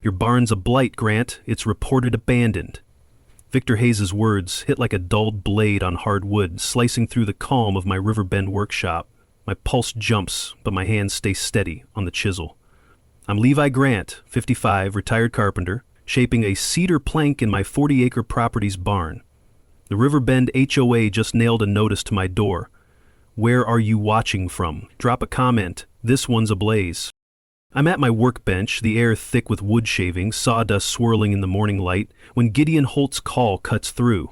"Your barn's a blight, Grant. It's reported abandoned." Victor Hayes's words hit like a dulled blade on hard wood, slicing through the calm of my Riverbend workshop. My pulse jumps, but my hands stay steady on the chisel. I'm Levi Grant, 55, retired carpenter, shaping a cedar plank in my 40-acre property's barn. The Riverbend HOA just nailed a notice to my door. "Where are you watching from? Drop a comment. This one's ablaze." I'm at my workbench, the air thick with wood shavings, sawdust swirling in the morning light, when Gideon Holt's call cuts through.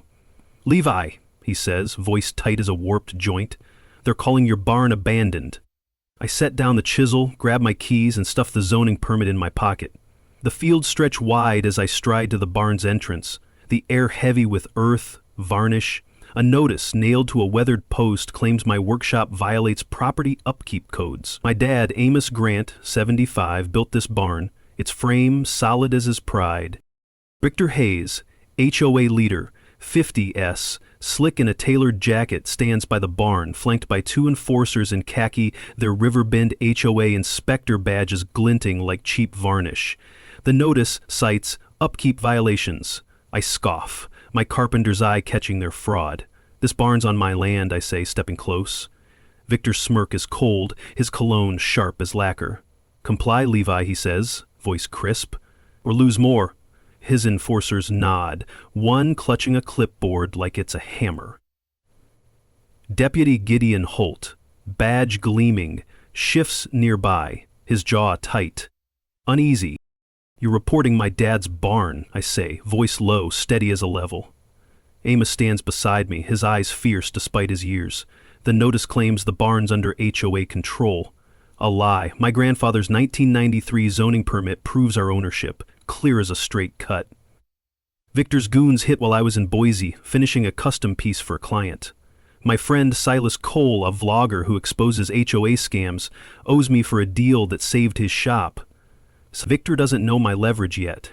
"Levi," he says, voice tight as a warped joint, "they're calling your barn abandoned." I set down the chisel, grab my keys, and stuff the zoning permit in my pocket. The fields stretch wide as I stride to the barn's entrance, the air heavy with earth, varnish. A notice nailed to a weathered post claims my workshop violates property upkeep codes. My dad, Amos Grant, 75, built this barn, its frame solid as his pride. Victor Hayes, HOA leader, 50S, slick in a tailored jacket, stands by the barn, flanked by two enforcers in khaki, their Riverbend HOA inspector badges glinting like cheap varnish. The notice cites upkeep violations. I scoff, my carpenter's eye catching their fraud. "This barn's on my land," I say, stepping close. Victor's smirk is cold, his cologne sharp as lacquer. "Comply, Levi," he says, voice crisp, "or lose more." His enforcers nod, one clutching a clipboard like it's a hammer. Deputy Gideon Holt, badge gleaming, shifts nearby, his jaw tight. Uneasy. "You're reporting my dad's barn," I say, voice low, steady as a level. Amos stands beside me, his eyes fierce despite his years. The notice claims the barn's under HOA control. A lie. My grandfather's 1993 zoning permit proves our ownership, clear as a straight cut. Victor's goons hit while I was in Boise, finishing a custom piece for a client. My friend Silas Cole, a vlogger who exposes HOA scams, owes me for a deal that saved his shop. Victor doesn't know my leverage yet.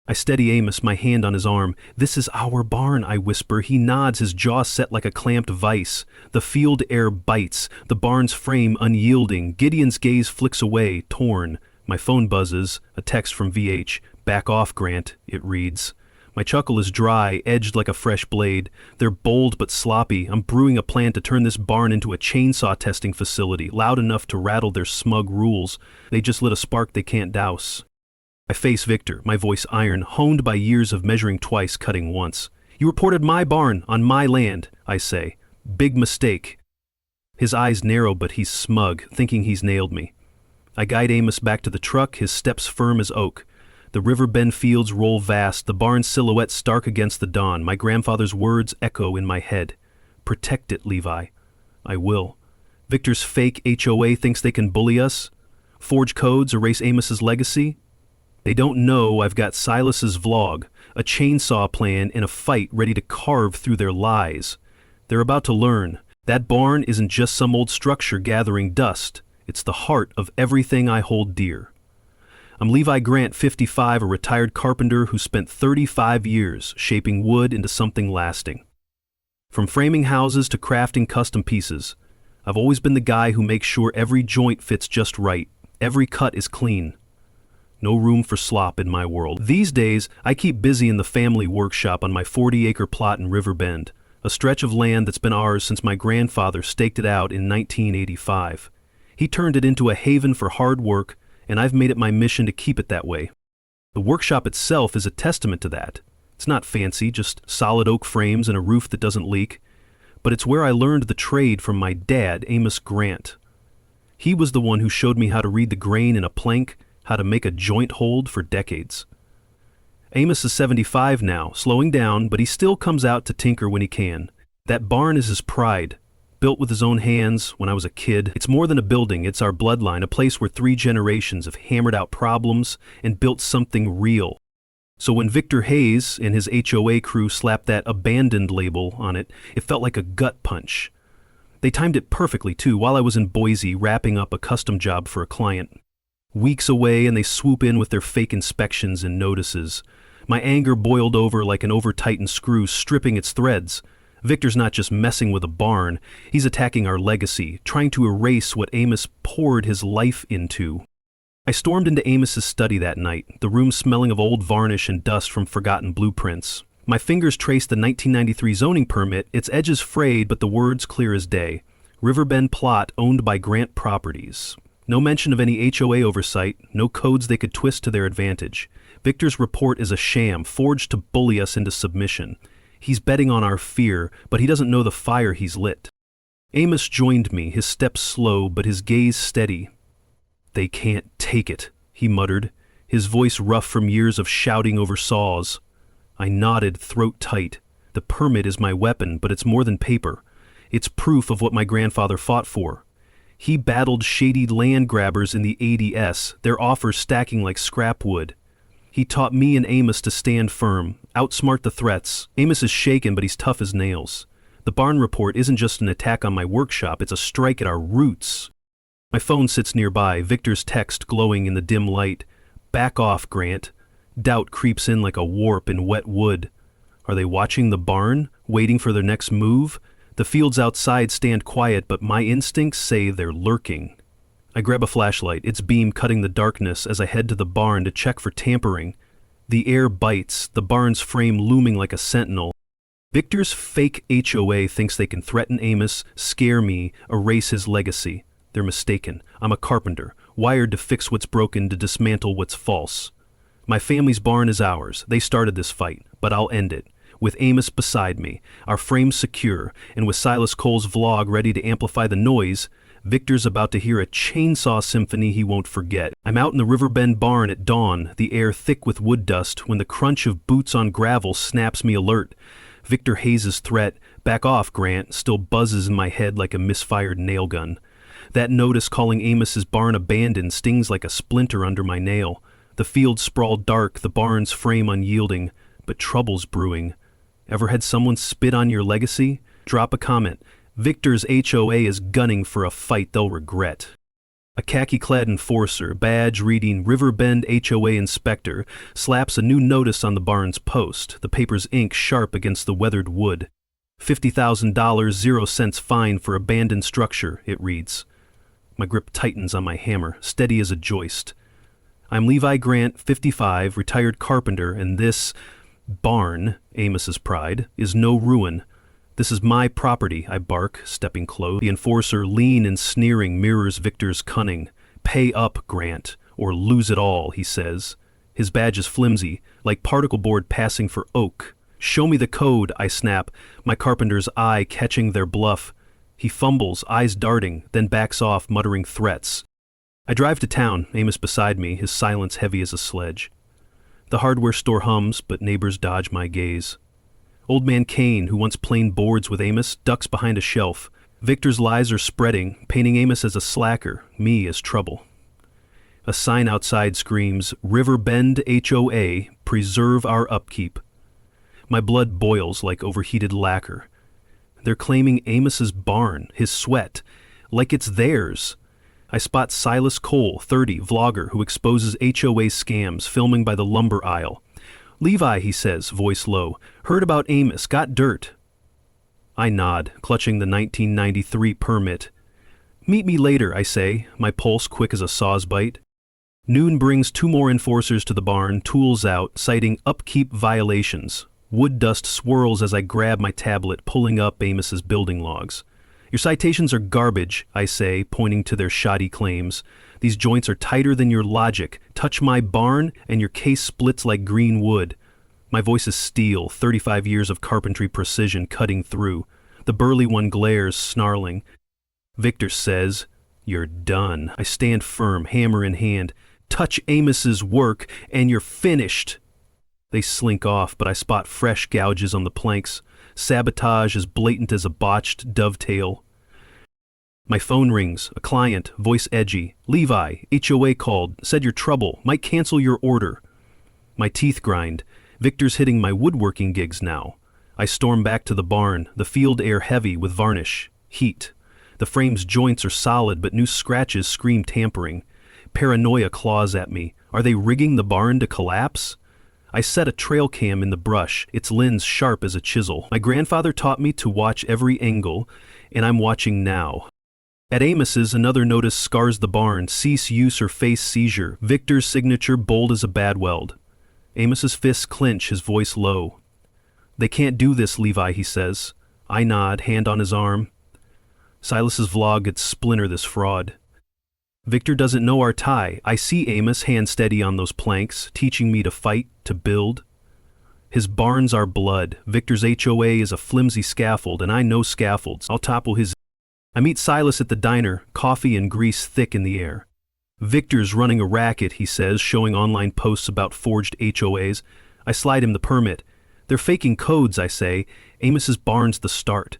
I steady Amos, my hand on his arm. "This is our barn," I whisper. He nods, his jaw set like a clamped vice. The field air bites, the barn's frame unyielding. Gideon's gaze flicks away, torn. My phone buzzes, a text from VH. "Back off, Grant," it reads. My chuckle is dry, edged like a fresh blade. They're bold but sloppy. I'm brewing a plan to turn this barn into a chainsaw testing facility, loud enough to rattle their smug rules. They just lit a spark they can't douse. I face Victor, my voice iron, honed by years of measuring twice, cutting once. "You reported my barn on my land," I say. "Big mistake." His eyes narrow, but he's smug, thinking he's nailed me. I guide Amos back to the truck, his steps firm as oak. The Riverbend fields roll vast, the barn's silhouette stark against the dawn. My grandfather's words echo in my head. "Protect it, Levi." I will. Victor's fake HOA thinks they can bully us? Forge codes, erase Amos's legacy? They don't know I've got Silas's vlog, a chainsaw plan, and a fight ready to carve through their lies. They're about to learn. That barn isn't just some old structure gathering dust. It's the heart of everything I hold dear. I'm Levi Grant, 55, a retired carpenter who spent 35 years shaping wood into something lasting. From framing houses to crafting custom pieces, I've always been the guy who makes sure every joint fits just right, every cut is clean. No room for slop in my world. These days, I keep busy in the family workshop on my 40-acre plot in Riverbend, a stretch of land that's been ours since my grandfather staked it out in 1985. He turned it into a haven for hard work, and I've made it my mission to keep it that way. The workshop itself is a testament to that. It's not fancy, just solid oak frames and a roof that doesn't leak. But it's where I learned the trade from my dad, Amos Grant. He was the one who showed me how to read the grain in a plank, how to make a joint hold for decades. Amos is 75 now, slowing down, but he still comes out to tinker when he can. That barn is his pride. Built with his own hands when I was a kid. It's more than a building, it's our bloodline, a place where 3 generations have hammered out problems and built something real. So when Victor Hayes and his HOA crew slapped that abandoned label on it, it felt like a gut punch. They timed it perfectly too, while I was in Boise wrapping up a custom job for a client. Weeks away and they swoop in with their fake inspections and notices. My anger boiled over like an over-tightened screw stripping its threads. Victor's not just messing with a barn, he's attacking our legacy, trying to erase what Amos poured his life into. I stormed into Amos's study that night, the room smelling of old varnish and dust from forgotten blueprints. My fingers traced the 1993 zoning permit, its edges frayed but the words clear as day. Riverbend plot owned by Grant Properties. No mention of any HOA oversight, no codes they could twist to their advantage. Victor's report is a sham, forged to bully us into submission. He's betting on our fear, but he doesn't know the fire he's lit. Amos joined me, his steps slow, but his gaze steady. "They can't take it," he muttered, his voice rough from years of shouting over saws. I nodded, throat tight. The permit is my weapon, but it's more than paper. It's proof of what my grandfather fought for. He battled shady land grabbers in the ADS, their offers stacking like scrap wood. He taught me and Amos to stand firm, outsmart the threats. Amos is shaken, but he's tough as nails. The barn report isn't just an attack on my workshop, it's a strike at our roots. My phone sits nearby, Victor's text glowing in the dim light. "Back off, Grant." Doubt creeps in like a warp in wet wood. Are they watching the barn, waiting for their next move? The fields outside stand quiet, but my instincts say they're lurking. I grab a flashlight, its beam cutting the darkness as I head to the barn to check for tampering. The air bites, the barn's frame looming like a sentinel. Victor's fake HOA thinks they can threaten Amos, scare me, erase his legacy. They're mistaken. I'm a carpenter, wired to fix what's broken, to dismantle what's false. My family's barn is ours. They started this fight, but I'll end it. With Amos beside me, our frames secure, and with Silas Cole's vlog ready to amplify the noise, Victor's about to hear a chainsaw symphony he won't forget. I'm out in the Riverbend barn at dawn, the air thick with wood dust, when the crunch of boots on gravel snaps me alert. Victor Hayes' threat, "Back off, Grant," still buzzes in my head like a misfired nail gun. That notice calling Amos's barn abandoned stings like a splinter under my nail. The field sprawled dark, the barn's frame unyielding, but trouble's brewing. Ever had someone spit on your legacy? Drop a comment. Victor's HOA is gunning for a fight they'll regret. A khaki-clad enforcer, badge reading Riverbend HOA Inspector, slaps a new notice on the barn's post, the paper's ink sharp against the weathered wood. $50,000, 0 cents fine for abandoned structure, it reads. My grip tightens on my hammer, steady as a joist. I'm Levi Grant, 55, retired carpenter, and this barn, Amos's pride, is no ruin. This is my property, I bark, stepping close. The enforcer, lean and sneering, mirrors Victor's cunning. "Pay up, Grant, or lose it all," he says. His badge is flimsy, like particle board passing for oak. "Show me the code," I snap, my carpenter's eye catching their bluff. He fumbles, eyes darting, then backs off, muttering threats. I drive to town, Amos beside me, his silence heavy as a sledge. The hardware store hums, but neighbors dodge my gaze. Old man Kane, who once planed boards with Amos, ducks behind a shelf. Victor's lies are spreading, painting Amos as a slacker, me as trouble. A sign outside screams, "Riverbend HOA, preserve our upkeep." My blood boils like overheated lacquer. They're claiming Amos's barn, his sweat, like it's theirs. I spot Silas Cole, 30, vlogger, who exposes HOA scams, filming by the lumber aisle. "Levi," he says, voice low, "heard about Amos, got dirt." I nod, clutching the 1993 permit. "Meet me later," I say, my pulse quick as a saw's bite. Noon brings 2 more enforcers to the barn, tools out, citing upkeep violations. Wood dust swirls as I grab my tablet, pulling up Amos's building logs. "Your citations are garbage," I say, pointing to their shoddy claims. "These joints are tighter than your logic. Touch my barn, and your case splits like green wood." My voice is steel, 35 years of carpentry precision cutting through. The burly one glares, snarling. Victor says, "You're done." I stand firm, hammer in hand. "Touch Amos's work, and you're finished." They slink off, but I spot fresh gouges on the planks. Sabotage as blatant as a botched dovetail. My phone rings. A client, voice edgy. "Levi, HOA called, said you're trouble, might cancel your order." My teeth grind. Victor's hitting my woodworking gigs now. I storm back to the barn, the field air heavy with varnish, heat. The frame's joints are solid, but new scratches scream tampering. Paranoia claws at me. Are they rigging the barn to collapse? I set a trail cam in the brush, its lens sharp as a chisel. My grandfather taught me to watch every angle, and I'm watching now. At Amos's, another notice scars the barn: cease use or face seizure. Victor's signature bold as a bad weld. Amos's fists clench, his voice low. They can't do this, Levi, he says. I nod, hand on his arm. Silas's vlog gets splinter this fraud. Victor doesn't know our tie. I see Amos, hand steady on those planks, teaching me to fight, to build. His barns are blood. Victor's HOA is a flimsy scaffold, and I know scaffolds. I'll topple his... I meet Silas at the diner, coffee and grease thick in the air. Victor's running a racket, he says, showing online posts about forged HOAs. I slide him the permit. They're faking codes, I say. Amos's barn's the start.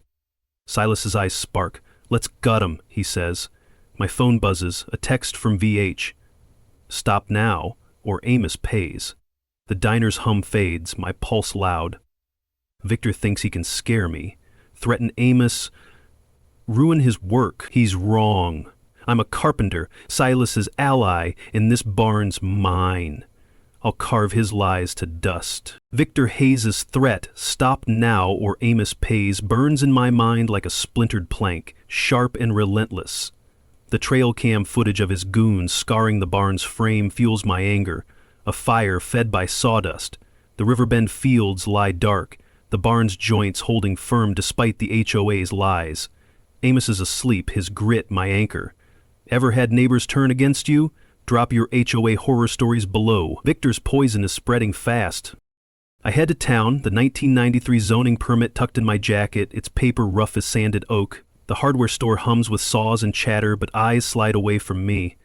Silas's eyes spark. Let's gut 'em, he says. My phone buzzes, a text from VH. Stop now, or Amos pays. The diner's hum fades, my pulse loud. Victor thinks he can scare me, threaten Amos, ruin his work. He's wrong. I'm a carpenter, Silas's ally, and this barn's mine. I'll carve his lies to dust. Victor Hayes' threat, stop now or Amos pays, burns in my mind like a splintered plank, sharp and relentless. The trail cam footage of his goons scarring the barn's frame fuels my anger. A fire fed by sawdust. The Riverbend fields lie dark, the barn's joints holding firm despite the HOA's lies. Amos is asleep, his grit my anchor. Ever had neighbors turn against you? Drop your HOA horror stories below. Victor's poison is spreading fast. I head to town, the 1993 zoning permit tucked in my jacket, its paper rough as sanded oak. The hardware store hums with saws and chatter, but eyes slide away from me.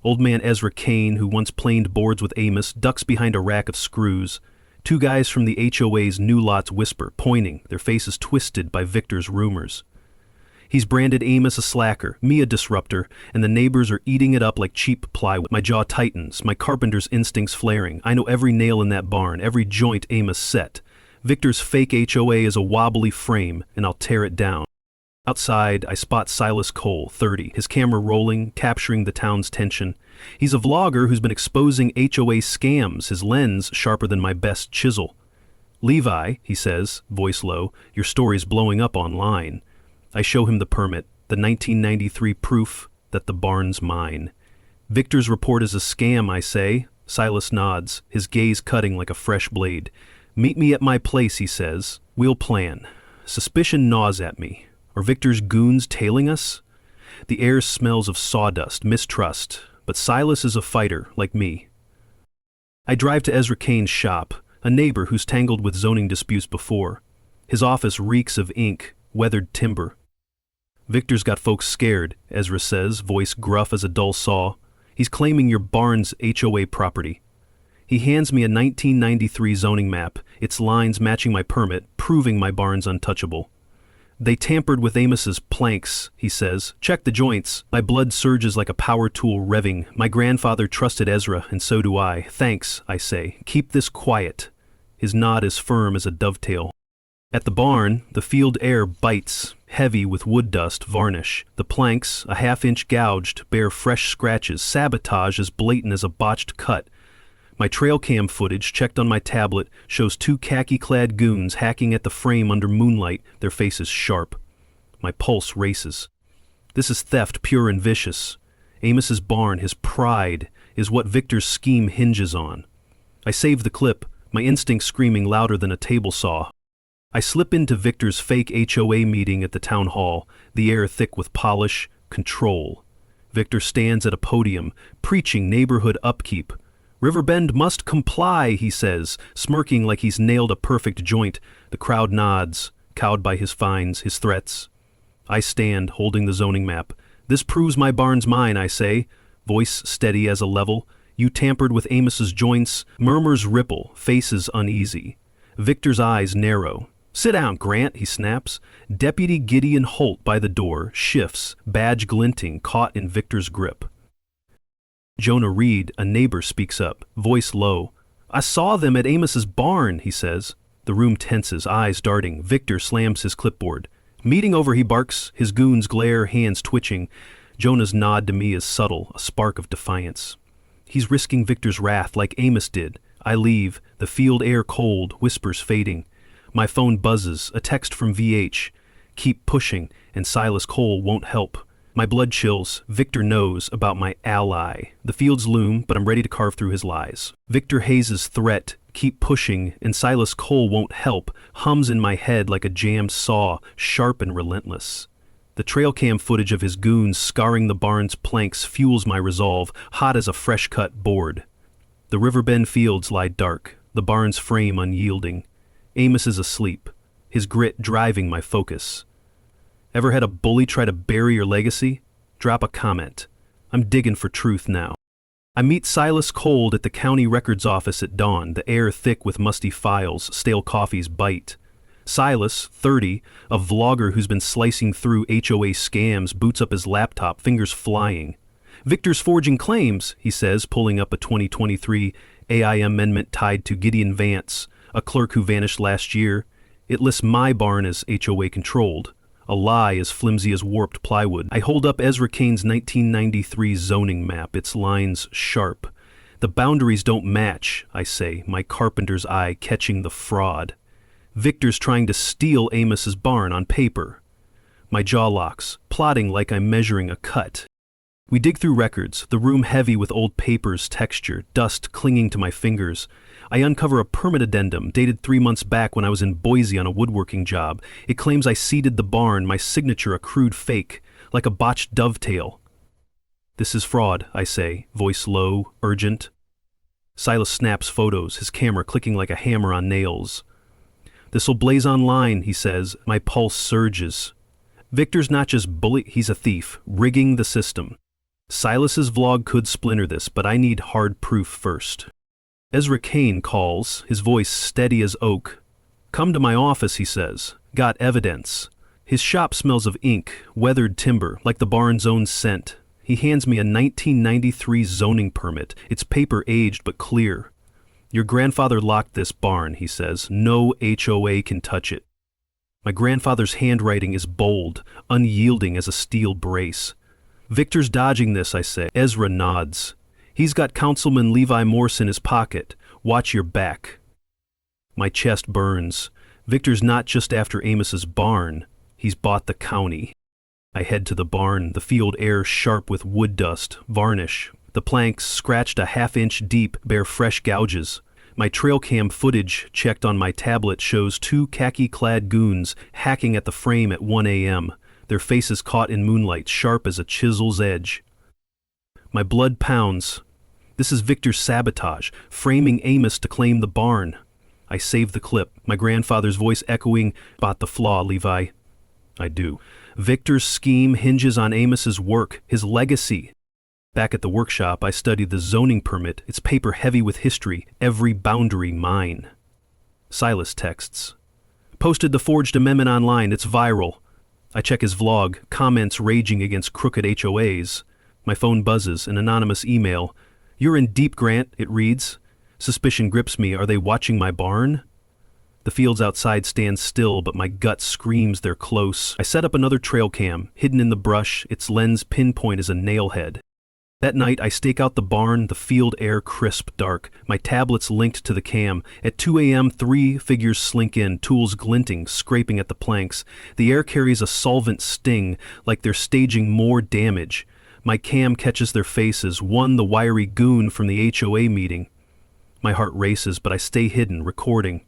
Old man Ezra Kane, who once planed boards with Amos, ducks behind a rack of screws. Two guys from the HOA's new lots whisper, pointing, their faces twisted by Victor's rumors. He's branded Amos a slacker, me a disruptor, and the neighbors are eating it up like cheap plywood. My jaw tightens, my carpenter's instincts flaring. I know every nail in that barn, every joint Amos set. Victor's fake HOA is a wobbly frame, and I'll tear it down. Outside, I spot Silas Cole, 30, his camera rolling, capturing the town's tension. He's a vlogger who's been exposing HOA scams, his lens sharper than my best chisel. Levi, he says, voice low, your story's blowing up online. I show him the permit, the 1993 proof that the barn's mine. Victor's report is a scam, I say. Silas nods, his gaze cutting like a fresh blade. Meet me at my place, he says. We'll plan. Suspicion gnaws at me. Are Victor's goons tailing us? The air smells of sawdust, mistrust, but Silas is a fighter, like me. I drive to Ezra Kane's shop, a neighbor who's tangled with zoning disputes before. His office reeks of ink, weathered timber. Victor's got folks scared, Ezra says, voice gruff as a dull saw. He's claiming your barn's HOA property. He hands me a 1993 zoning map, its lines matching my permit, proving my barn's untouchable. They tampered with Amos's planks, he says. Check the joints. My blood surges like a power tool revving. My grandfather trusted Ezra, and so do I. Thanks, I say. Keep this quiet. His nod is firm as a dovetail. At the barn, the field air bites, heavy with wood dust, varnish. The planks, a half-inch gouged, bear fresh scratches, sabotage as blatant as a botched cut. My trail cam footage, checked on my tablet, shows two khaki-clad goons hacking at the frame under moonlight, their faces sharp. My pulse races. This is theft, pure and vicious. Amos's barn, his pride, is what Victor's scheme hinges on. I save the clip, my instinct screaming louder than a table saw. I slip into Victor's fake HOA meeting at the town hall, the air thick with polish, control. Victor stands at a podium, preaching neighborhood upkeep. Riverbend must comply, he says, smirking like he's nailed a perfect joint. The crowd nods, cowed by his fines, his threats. I stand, holding the zoning map. This proves my barn's mine, I say, voice steady as a level. You tampered with Amos's joints. Murmurs ripple, faces uneasy. Victor's eyes narrow. Sit down, Grant, he snaps. Deputy Gideon Holt by the door, shifts, badge glinting, caught in Victor's grip. Jonah Reed, a neighbor, speaks up, voice low. I saw them at Amos's barn, he says. The room tenses, eyes darting. Victor slams his clipboard. Meeting over, he barks, his goons glare, hands twitching. Jonah's nod to me is subtle, a spark of defiance. He's risking Victor's wrath like Amos did. I leave, the field air cold, whispers fading. My phone buzzes, a text from VH. Keep pushing, and Silas Cole won't help. My blood chills. Victor knows about my ally. The fields loom, but I'm ready to carve through his lies. Victor Hayes' threat, keep pushing, and Silas Cole won't help, hums in my head like a jammed saw, sharp and relentless. The trail cam footage of his goons scarring the barn's planks fuels my resolve, hot as a fresh-cut board. The Riverbend fields lie dark, the barn's frame unyielding. Amos is asleep, his grit driving my focus. Ever had a bully try to bury your legacy? Drop a comment. I'm digging for truth now. I meet Silas Cole at the county records office at dawn, the air thick with musty files, stale coffees bite. Silas, 30, a vlogger who's been slicing through HOA scams, boots up his laptop, fingers flying. Victor's forging claims, he says, pulling up a 2023 AI amendment tied to Gideon Vance, a clerk who vanished last year. It lists my barn as HOA controlled. A lie as flimsy as warped plywood. I hold up Ezra Kane's 1993 zoning map, its lines sharp. The boundaries don't match, I say, my carpenter's eye catching the fraud. Victor's trying to steal Amos's barn on paper. My jaw locks, plotting like I'm measuring a cut. We dig through records, the room heavy with old paper's texture, dust clinging to my fingers. I uncover a permit addendum dated 3 months back when I was in Boise on a woodworking job. It claims I seeded the barn, my signature a crude fake, like a botched dovetail. This is fraud, I say, voice low, urgent. Silas snaps photos, his camera clicking like a hammer on nails. This'll blaze online, he says. My pulse surges. Victor's not just bully, he's a thief, rigging the system. Silas's vlog could splinter this, but I need hard proof first. Ezra Kane calls, his voice steady as oak. Come to my office, he says. Got evidence. His shop smells of ink, weathered timber, like the barn's own scent. He hands me a 1993 zoning permit. It's paper-aged but clear. Your grandfather locked this barn, he says. No HOA can touch it. My grandfather's handwriting is bold, unyielding as a steel brace. Victor's dodging this, I say. Ezra nods. He's got Councilman Levi Morse in his pocket. Watch your back. My chest burns. Victor's not just after Amos's barn. He's bought the county. I head to the barn, the field air sharp with wood dust, varnish. The planks, scratched a half-inch deep, bear fresh gouges. My trail cam footage, checked on my tablet, shows 2 khaki-clad goons hacking at the frame at 1 a.m., their faces caught in moonlight, sharp as a chisel's edge. My blood pounds. This is Victor's sabotage, framing Amos to claim the barn. I save the clip, my grandfather's voice echoing, "Spot the flaw, Levi." I do. Victor's scheme hinges on Amos's work, his legacy. Back at the workshop, I study the zoning permit, its paper heavy with history, every boundary mine. Silas texts. Posted the forged amendment online, it's viral. I check his vlog, comments raging against crooked HOAs. My phone buzzes, an anonymous email. You're in deep, Grant, it reads. Suspicion grips me, are they watching my barn? The fields outside stand still, but my gut screams they're close. I set up another trail cam, hidden in the brush, its lens pinpoint as a nail head. That night, I stake out the barn, the field air crisp dark, my tablets linked to the cam. At 2 a.m., 3 figures slink in, tools glinting, scraping at the planks. The air carries a solvent sting, like they're staging more damage. My cam catches their faces, one the wiry goon from the HOA meeting. My heart races, but I stay hidden, recording.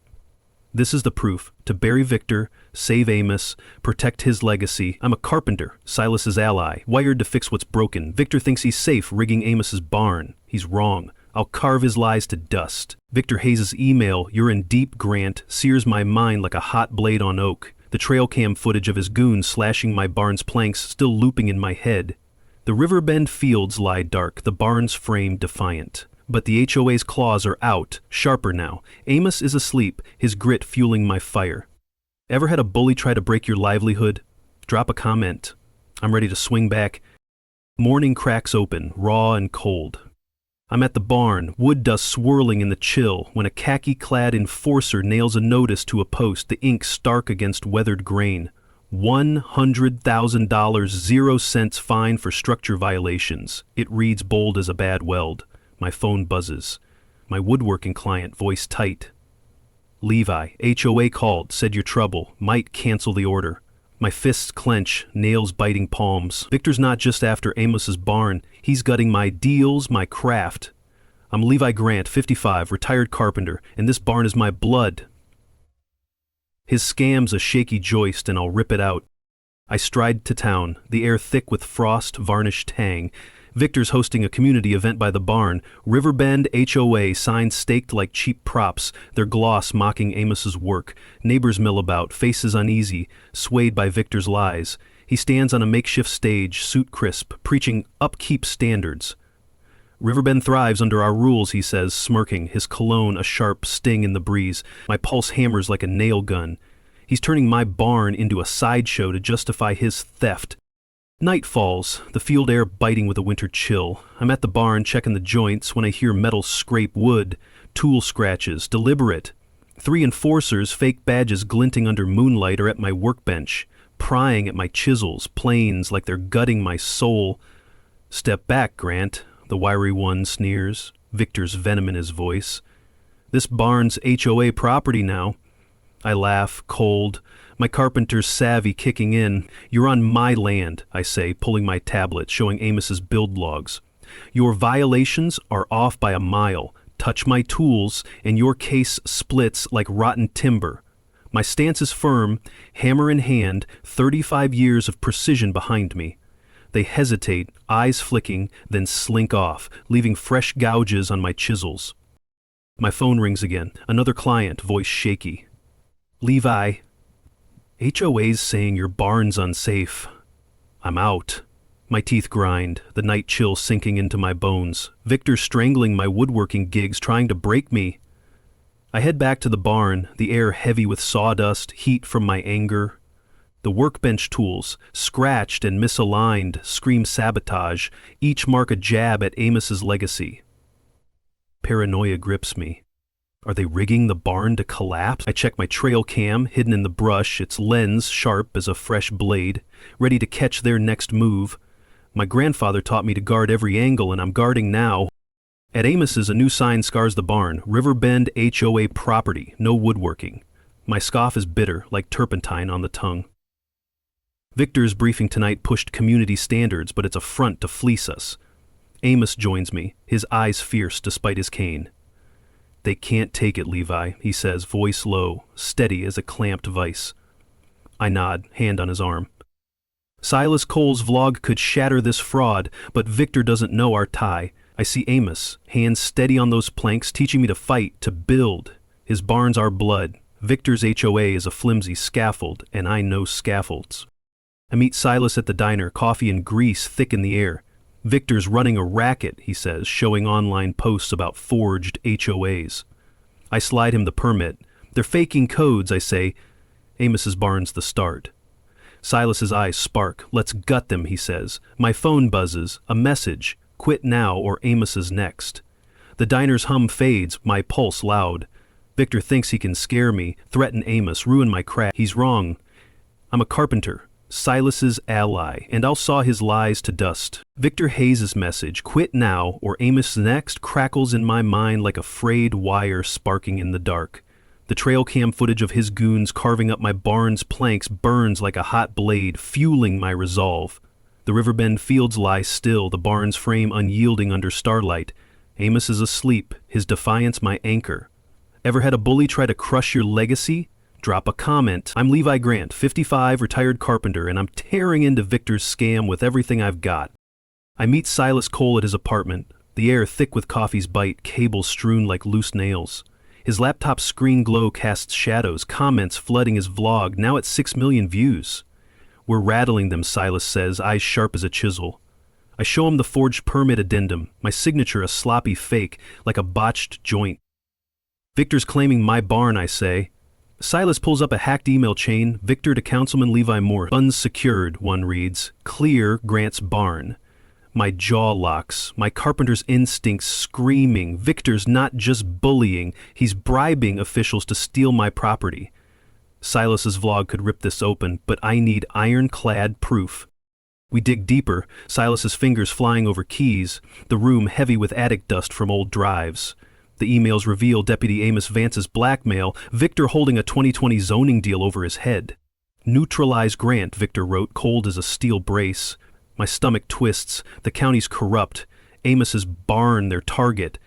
This is the proof. To bury Victor, save Amos, protect his legacy. I'm a carpenter, Silas's ally, wired to fix what's broken. Victor thinks he's safe rigging Amos's barn. He's wrong. I'll carve his lies to dust. Victor Hayes' email, "You're in deep, Grant," sears my mind like a hot blade on oak. The trail cam footage of his goons slashing my barn's planks still looping in my head. The Riverbend fields lie dark, the barn's frame defiant. But the HOA's claws are out, sharper now. Amos is asleep, his grit fueling my fire. Ever had a bully try to break your livelihood? Drop a comment. I'm ready to swing back. Morning cracks open, raw and cold. I'm at the barn, wood dust swirling in the chill, when a khaki-clad enforcer nails a notice to a post, the ink stark against weathered grain. $100,000, 0 cents fine for structure violations. It reads bold as a bad weld. My phone buzzes. My woodworking client, voice tight. Levi, HOA called, said your trouble, might cancel the order. My fists clench, nails biting palms. Victor's not just after Amos's barn. He's gutting my deals, my craft. I'm Levi Grant, 55, retired carpenter, and this barn is my blood. His scam's a shaky joist, and I'll rip it out. I stride to town, the air thick with frost, varnish tang. Victor's hosting a community event by the barn. Riverbend HOA, signs staked like cheap props, their gloss mocking Amos's work. Neighbors mill about, faces uneasy, swayed by Victor's lies. He stands on a makeshift stage, suit crisp, preaching upkeep standards. Riverbend thrives under our rules, he says, smirking, his cologne a sharp sting in the breeze. My pulse hammers like a nail gun. He's turning my barn into a sideshow to justify his theft. Night falls, the field air biting with a winter chill. I'm at the barn checking the joints when I hear metal scrape wood, tool scratches, deliberate. 3 enforcers, fake badges glinting under moonlight, are at my workbench, prying at my chisels, planes like they're gutting my soul. Step back, Grant, the wiry one sneers, Victor's venom in his voice. This barn's HOA property now. I laugh, cold, my carpenter's savvy kicking in. You're on my land, I say, pulling my tablet, showing Amos's build logs. Your violations are off by a mile. Touch my tools, and your case splits like rotten timber. My stance is firm, hammer in hand, 35 years of precision behind me. They hesitate, eyes flicking, then slink off, leaving fresh gouges on my chisels. My phone rings again, another client, voice shaky. Levi, HOA's saying your barn's unsafe. I'm out. My teeth grind, the night chill sinking into my bones. Victor strangling my woodworking gigs, trying to break me. I head back to the barn, the air heavy with sawdust, heat from my anger. The workbench tools, scratched and misaligned, scream sabotage, each mark a jab at Amos's legacy. Paranoia grips me. Are they rigging the barn to collapse? I check my trail cam, hidden in the brush, its lens sharp as a fresh blade, ready to catch their next move. My grandfather taught me to guard every angle, and I'm guarding now. At Amos's, a new sign scars the barn, Riverbend HOA property, no woodworking. My scoff is bitter, like turpentine on the tongue. Victor's briefing tonight pushed community standards, but it's a front to fleece us. Amos joins me, his eyes fierce despite his cane. They can't take it, Levi, he says, voice low, steady as a clamped vice. I nod, hand on his arm. Silas Cole's vlog could shatter this fraud, but Victor doesn't know our tie. I see Amos, hands steady on those planks, teaching me to fight, to build. His barn's our blood. Victor's HOA is a flimsy scaffold, and I know scaffolds. I meet Silas at the diner, coffee and grease thick in the air. Victor's running a racket, he says, showing online posts about forged HOAs. I slide him the permit. They're faking codes, I say. Amos's barn's the start. Silas's eyes spark. Let's gut them, he says. My phone buzzes. A message. Quit now or Amos's next. The diner's hum fades, my pulse loud. Victor thinks he can scare me, threaten Amos, ruin my craft. He's wrong. I'm a carpenter. Silas's ally, and I'll saw his lies to dust. Victor Hayes' message, quit now or Amos next, crackles in my mind like a frayed wire sparking in the dark. The trail cam footage of his goons carving up my barn's planks burns like a hot blade, fueling my resolve. The Riverbend fields lie still, the barn's frame unyielding under starlight. Amos is asleep, his defiance my anchor. Ever had a bully try to crush your legacy? Drop a comment. I'm Levi Grant, 55, retired carpenter, and I'm tearing into Victor's scam with everything I've got. I meet Silas Cole at his apartment, the air thick with coffee's bite, cables strewn like loose nails. His laptop screen glow casts shadows, comments flooding his vlog, now at 6 million views. We're rattling them, Silas says, eyes sharp as a chisel. I show him the forged permit addendum, my signature a sloppy fake, like a botched joint. Victor's claiming my barn, I say. Silas pulls up a hacked email chain, Victor to Councilman Levi Moore. Unsecured, one reads. Clear, Grant's barn. My jaw locks, my carpenter's instincts screaming. Victor's not just bullying, he's bribing officials to steal my property. Silas's vlog could rip this open, but I need ironclad proof. We dig deeper, Silas's fingers flying over keys, the room heavy with attic dust from old drives. The emails reveal Deputy Amos Vance's blackmail, Victor holding a 2020 zoning deal over his head. Neutralize Grant, Victor wrote, cold as a steel brace. My stomach twists. The county's corrupt. Amos's barn, their target.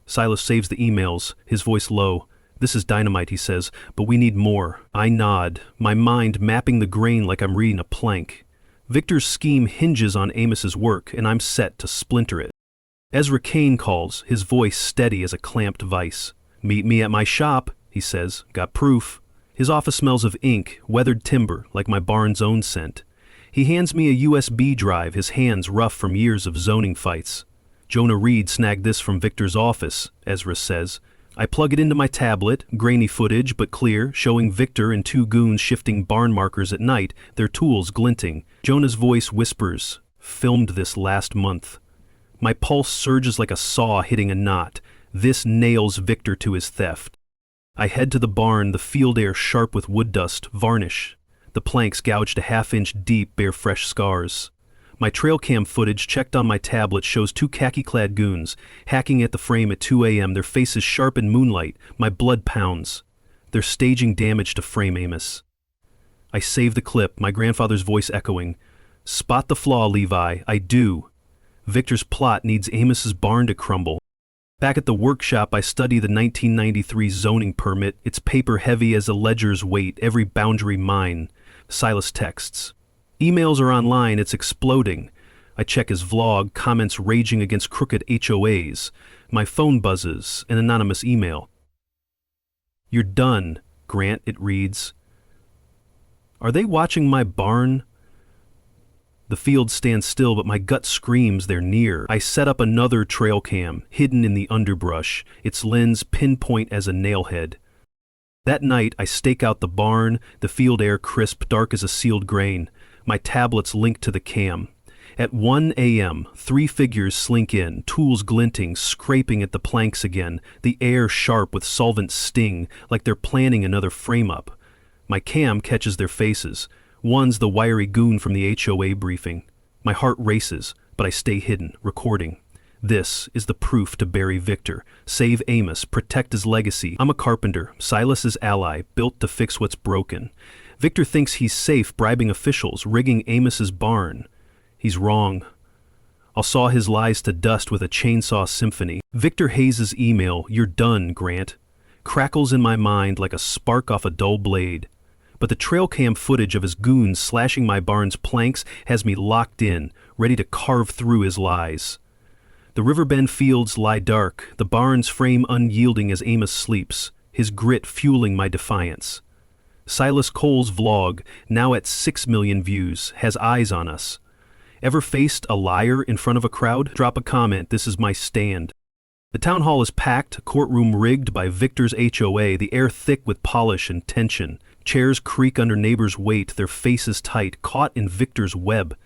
Silas saves the emails, his voice low. This is dynamite, he says, but we need more. I nod, my mind mapping the grain like I'm reading a plank. Victor's scheme hinges on Amos's work, and I'm set to splinter it. Ezra Kane calls, his voice steady as a clamped vice. Meet me at my shop, he says. Got proof. His office smells of ink, weathered timber, like my barn's own scent. He hands me a USB drive, his hands rough from years of zoning fights. Jonah Reed snagged this from Victor's office, Ezra says. I plug it into my tablet, grainy footage but clear, showing Victor and two goons shifting barn markers at night, their tools glinting. Jonah's voice whispers, filmed this last month. My pulse surges like a saw hitting a knot. This nails Victor to his theft. I head to the barn, the field air sharp with wood dust, varnish. The planks gouged a half-inch deep bear fresh scars. My trail cam footage checked on my tablet shows two khaki-clad goons, hacking at the frame at 2 a.m., their faces sharp in moonlight. My blood pounds. They're staging damage to frame Amos. I save the clip, my grandfather's voice echoing. Spot the flaw, Levi, I do. Victor's plot needs Amos's barn to crumble. Back at the workshop, I study the 1993 zoning permit, its paper heavy as a ledger's weight, every boundary mine. Silas texts. Emails are online, it's exploding. I check his vlog, comments raging against crooked HOAs. My phone buzzes, an anonymous email. You're done, Grant, it reads. Are they watching my barn? The field stands still, but my gut screams they're near. I set up another trail cam, hidden in the underbrush, its lens pinpoint as a nailhead. That night, I stake out the barn, the field air crisp, dark as a sealed grain. My tablet's linked to the cam. At 1 a.m., 3 figures slink in, tools glinting, scraping at the planks again, the air sharp with solvent sting, like they're planning another frame-up. My cam catches their faces. One's the wiry goon from the HOA briefing. My heart races, but I stay hidden, recording. This is the proof to bury Victor, save Amos, protect his legacy. I'm a carpenter, Silas's ally, built to fix what's broken. Victor thinks he's safe bribing officials, rigging Amos's barn. He's wrong. I'll saw his lies to dust with a chainsaw symphony. Victor Hayes' email, "You're done, Grant," crackles in my mind like a spark off a dull blade. But the trail cam footage of his goons slashing my barn's planks has me locked in, ready to carve through his lies. The Riverbend fields lie dark, the barn's frame unyielding as Amos sleeps, his grit fueling my defiance. Silas Cole's vlog, now at 6 million views, has eyes on us. Ever faced a liar in front of a crowd? Drop a comment, this is my stand. The town hall is packed, courtroom rigged by Victor's HOA, the air thick with polish and tension. Chairs creak under neighbors' weight, their faces tight, caught in Victor's web.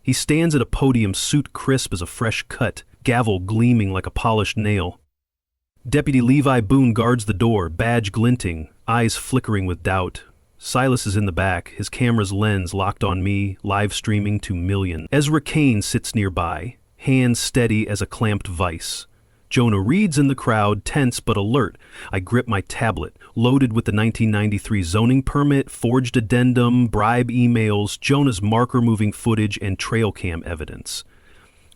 He stands at a podium, suit crisp as a fresh cut, gavel gleaming like a polished nail. Deputy Levi Boone guards the door, badge glinting, eyes flickering with doubt. Silas is in the back, his camera's lens locked on me, live streaming to millions. Ezra Kane sits nearby, hands steady as a clamped vice. Jonah Reed's in the crowd, tense but alert. I grip my tablet, loaded with the 1993 zoning permit, forged addendum, bribe emails, Jonah's marker-moving footage, and trail cam evidence.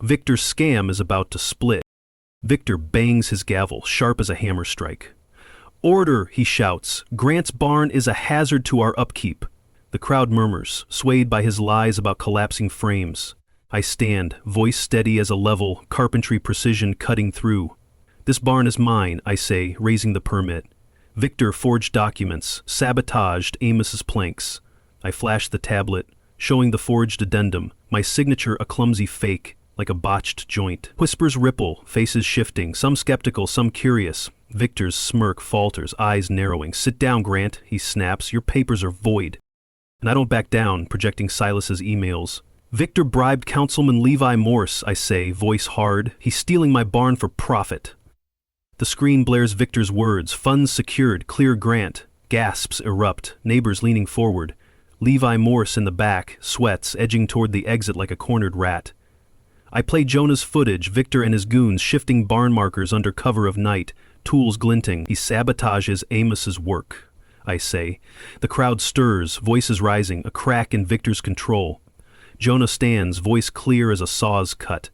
Victor's scam is about to split. Victor bangs his gavel, sharp as a hammer strike. "Order," he shouts. "Grant's barn is a hazard to our upkeep." The crowd murmurs, swayed by his lies about collapsing frames. I stand, voice steady as a level, carpentry precision cutting through. "This barn is mine," I say, raising the permit. Victor forged documents, sabotaged Amos's planks. I flash the tablet, showing the forged addendum, my signature a clumsy fake, like a botched joint. Whispers ripple, faces shifting, some skeptical, some curious. Victor's smirk falters, eyes narrowing. "Sit down, Grant," he snaps. "Your papers are void." And I don't back down, projecting Silas's emails. "Victor bribed Councilman Levi Morse," I say, voice hard. "He's stealing my barn for profit." The screen blares Victor's words, "Funds secured, clear Grant." Gasps erupt, neighbors leaning forward. Levi Morse in the back, sweats, edging toward the exit like a cornered rat. I play Jonah's footage, Victor and his goons shifting barn markers under cover of night, tools glinting. He sabotages Amos's work. I say. The crowd stirs, voices rising, a crack in Victor's control. Jonah stands, voice clear as a saw's cut.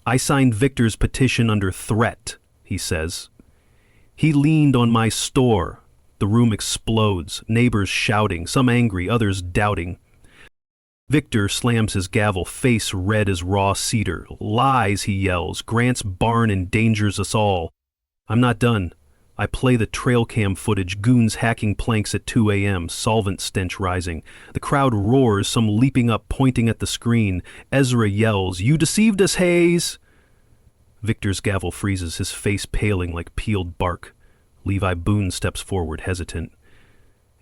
I signed Victor's petition under threat, he says. He leaned on my store. The room explodes, neighbors shouting, some angry, others doubting. Victor slams his gavel, face red as raw cedar. Lies, he yells. Grant's barn endangers us all. I'm not done. I play the trail cam footage, goons hacking planks at 2 a.m., solvent stench rising. The crowd roars, some leaping up, pointing at the screen. Ezra yells, "You deceived us, Hayes!" Victor's gavel freezes, his face paling like peeled bark. Levi Boone steps forward, hesitant.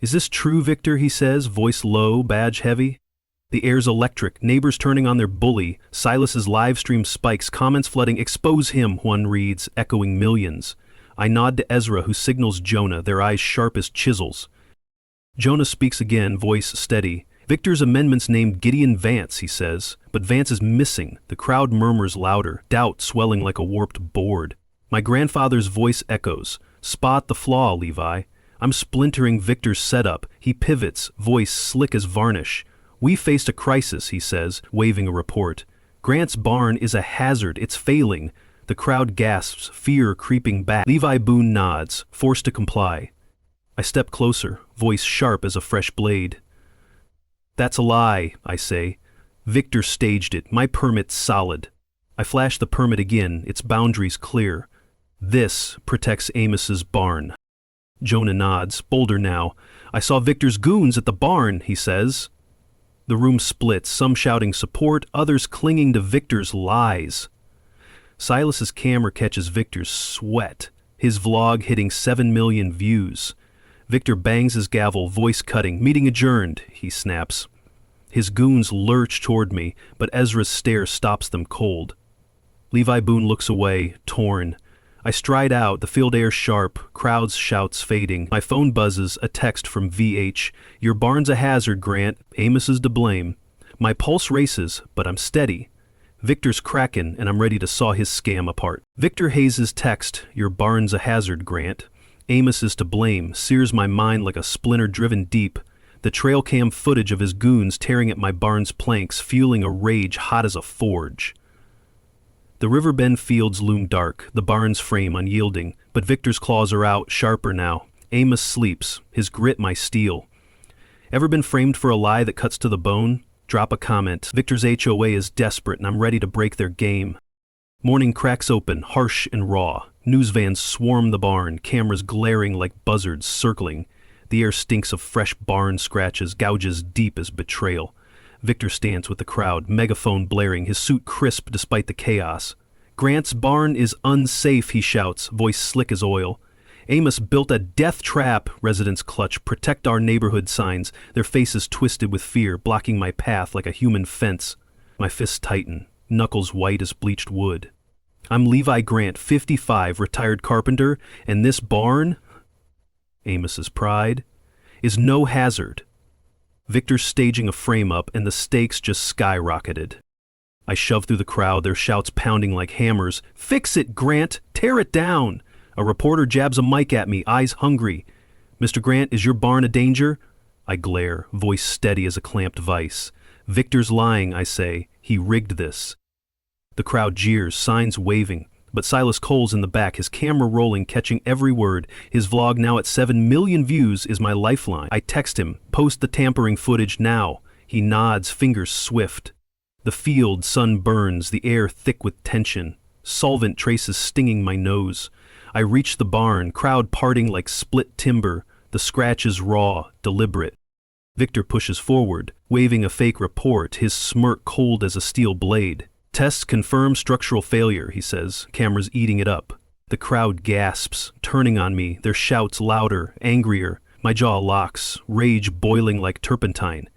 "Is this true, Victor?" he says, voice low, badge heavy. The air's electric, neighbors turning on their bully. Silas's live stream spikes, comments flooding. "Expose him," one reads, echoing millions. I nod to Ezra, who signals Jonah, their eyes sharp as chisels. Jonah speaks again, voice steady. "Victor's amendment's named Gideon Vance," he says, but Vance is missing. The crowd murmurs louder, doubt swelling like a warped board. My grandfather's voice echoes. "Spot the flaw, Levi." I'm splintering Victor's setup. He pivots, voice slick as varnish. "We faced a crisis," he says, waving a report. "Grant's barn is a hazard, it's failing." The crowd gasps, fear creeping back. Levi Boone nods, forced to comply. I step closer, voice sharp as a fresh blade. "That's a lie," I say. "Victor staged it, my permit's solid." I flash the permit again, its boundaries clear. "This protects Amos's barn." Jonah nods, bolder now. "I saw Victor's goons at the barn," he says. The room splits, some shouting support, others clinging to Victor's lies. Silas's camera catches Victor's sweat, his vlog hitting 7 million views. Victor bangs his gavel, voice cutting. "Meeting adjourned," he snaps. His goons lurch toward me, but Ezra's stare stops them cold. Levi Boone looks away, torn. I stride out, the field air sharp, crowds shouts fading. My phone buzzes, a text from VH. "Your barn's a hazard, Grant. Amos is to blame." My pulse races, but I'm steady. Victor's cracking, and I'm ready to saw his scam apart. Victor Hayes' text, "Your barn's a hazard, Grant. Amos is to blame," sears my mind like a splinter driven deep. The trail cam footage of his goons tearing at my barn's planks, fueling a rage hot as a forge. The Riverbend fields loom dark, the barn's frame unyielding, but Victor's claws are out, sharper now. Amos sleeps, his grit my steel. Ever been framed for a lie that cuts to the bone? Drop a comment. Victor's HOA is desperate and I'm ready to break their game. Morning cracks open, harsh and raw. News vans swarm the barn, cameras glaring like buzzards circling. The air stinks of fresh barn scratches, gouges deep as betrayal. Victor stands with the crowd, megaphone blaring, his suit crisp despite the chaos. "Grant's barn is unsafe," he shouts, voice slick as oil. "Amos built a death trap," residents clutch, "protect our neighborhood" signs, their faces twisted with fear, blocking my path like a human fence. My fists tighten, knuckles white as bleached wood. I'm Levi Grant, 55, retired carpenter, and this barn, Amos's pride, is no hazard. Victor's staging a frame-up, and the stakes just skyrocketed. I shove through the crowd, their shouts pounding like hammers. "Fix it, Grant! Tear it down!" A reporter jabs a mic at me, eyes hungry. "Mr. Grant, is your barn a danger?" I glare, voice steady as a clamped vice. "Victor's lying," I say. "He rigged this." The crowd jeers, signs waving. But Silas Cole's in the back, his camera rolling, catching every word. His vlog, now at 7 million views, is my lifeline. I text him, "Post the tampering footage now." He nods, fingers swift. The field, sun burns, the air thick with tension. Solvent traces stinging my nose. I reach the barn, crowd parting like split timber. The scratch is raw, deliberate. Victor pushes forward, waving a fake report, his smirk cold as a steel blade. "Tests confirm structural failure," he says, cameras eating it up. The crowd gasps, turning on me, their shouts louder, angrier. My jaw locks, rage boiling like turpentine.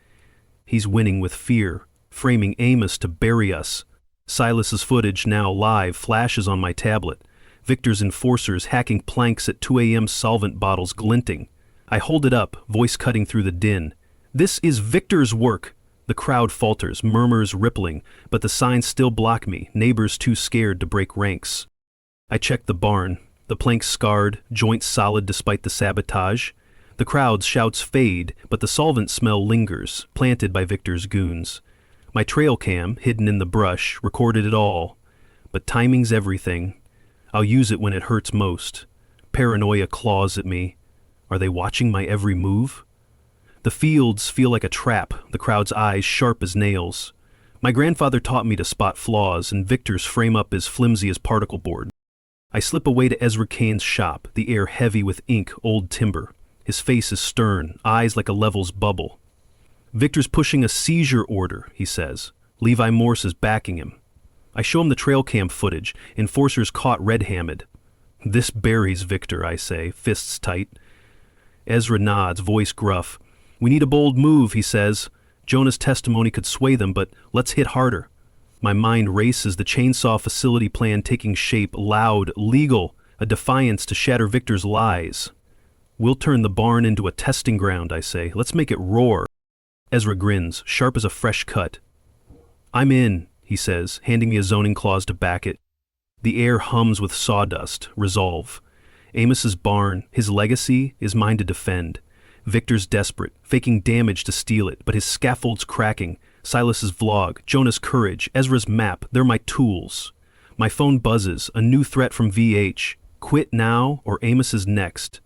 He's winning with fear, framing Amos to bury us. Silas's footage, now live, flashes on my tablet. Victor's enforcers hacking planks at 2 a.m., solvent bottles glinting. I hold it up, voice cutting through the din. "This is Victor's work." The crowd falters, murmurs rippling, but the signs still block me, neighbors too scared to break ranks. I check the barn, the planks scarred, joints solid despite the sabotage. The crowd's shouts fade, but the solvent smell lingers, planted by Victor's goons. My trail cam, hidden in the brush, recorded it all. But timing's everything. I'll use it when it hurts most. Paranoia claws at me. Are they watching my every move? The fields feel like a trap, the crowd's eyes sharp as nails. My grandfather taught me to spot flaws, and Victor's frame up as flimsy as particle board. I slip away to Ezra Kane's shop, the air heavy with ink, old timber. His face is stern, eyes like a Levels bubble. Victor's pushing a seizure order, he says. Levi Morse is backing him. I show him the trail cam footage, enforcers caught red-handed. This buries Victor, I say, fists tight. Ezra nods, voice gruff. We need a bold move, he says. Jonah's testimony could sway them, but let's hit harder. My mind races, the chainsaw facility plan taking shape, loud, legal, a defiance to shatter Victor's lies. We'll turn the barn into a testing ground, I say. Let's make it roar. Ezra grins, sharp as a fresh cut. I'm in, he says, handing me a zoning clause to back it. The air hums with sawdust, resolve. Amos's barn, his legacy, is mine to defend. Victor's desperate, faking damage to steal it, but his scaffold's cracking. Silas's vlog, Jonah's courage, Ezra's map, they're my tools. My phone buzzes, a new threat from VH. Quit now or Amos is next.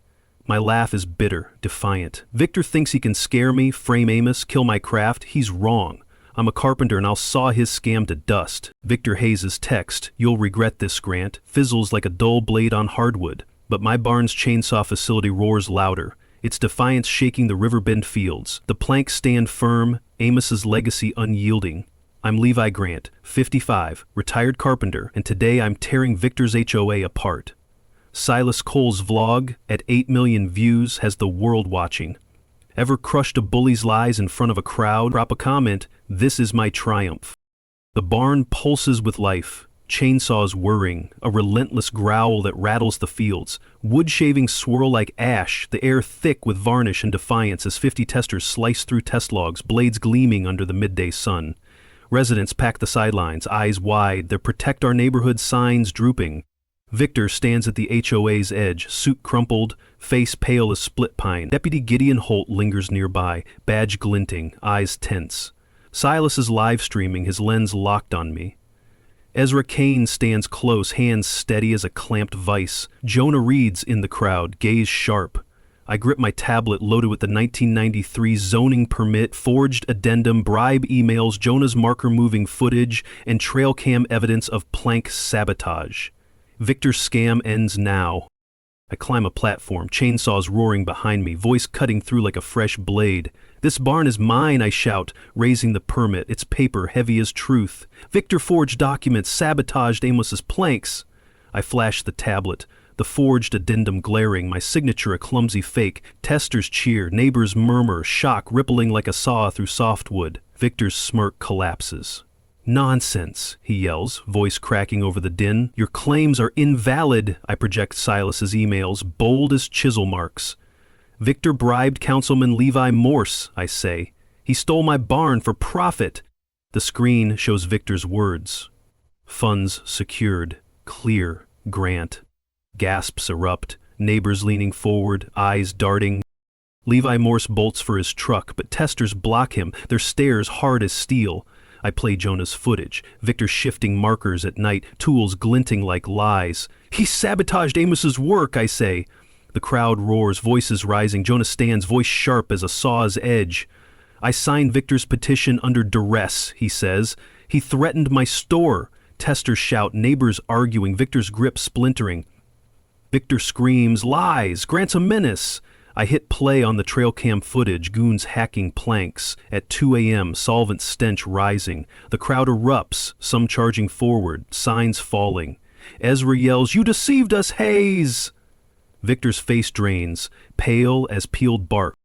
My laugh is bitter, defiant. Victor thinks he can scare me, frame Amos, kill my craft. He's wrong. I'm a carpenter and I'll saw his scam to dust. Victor Hayes' text, you'll regret this, Grant, fizzles like a dull blade on hardwood. But my barn's chainsaw facility roars louder. Its defiance shaking the riverbend fields. The planks stand firm, Amos's legacy unyielding. I'm Levi Grant, 55, retired carpenter, and today I'm tearing Victor's HOA apart. Silas Cole's vlog, at 8 million views, has the world watching. Ever crushed a bully's lies in front of a crowd? Drop a comment, this is my triumph. The barn pulses with life. Chainsaws whirring, a relentless growl that rattles the fields. Wood shavings swirl like ash, the air thick with varnish and defiance as 50 testers slice through test logs, blades gleaming under the midday sun. Residents pack the sidelines, eyes wide, their protect our neighborhood signs drooping. Victor stands at the HOA's edge, suit crumpled, face pale as split pine. Deputy Gideon Holt lingers nearby, badge glinting, eyes tense. Silas is live streaming, his lens locked on me. Ezra Kane stands close, hands steady as a clamped vice. Jonah reads in the crowd, gaze sharp. I grip my tablet loaded with the 1993 zoning permit, forged addendum, bribe emails, Jonah's marker moving footage, and trail cam evidence of plank sabotage. Victor's scam ends now. I climb a platform, chainsaws roaring behind me, voice cutting through like a fresh blade. This barn is mine, I shout, raising the permit, its paper heavy as truth. Victor forged documents, sabotaged Amos's planks. I flash the tablet, the forged addendum glaring, my signature a clumsy fake. Testers cheer, neighbors murmur, shock rippling like a saw through softwood. Victor's smirk collapses. Nonsense, he yells, voice cracking over the din. Your claims are invalid, I project Silas's emails, bold as chisel marks. Victor bribed Councilman Levi Morse, I say. He stole my barn for profit. The screen shows Victor's words. Funds secured. Clear. Grant. Gasps erupt. Neighbors leaning forward, eyes darting. Levi Morse bolts for his truck, but testers block him, their stares hard as steel. I play Jonah's footage, Victor shifting markers at night, tools glinting like lies. He sabotaged Amos's work, I say. The crowd roars, voices rising. Jonah stands, voice sharp as a saw's edge. I signed Victor's petition under duress, he says. He threatened my store. Testers shout, neighbors arguing, Victor's grip splintering. Victor screams, lies, Grant's a menace. I hit play on the trail cam footage, goons hacking planks. At 2 a.m., solvent stench rising. The crowd erupts, some charging forward, signs falling. Ezra yells, you deceived us, Hayes! Victor's face drains, pale as peeled bark.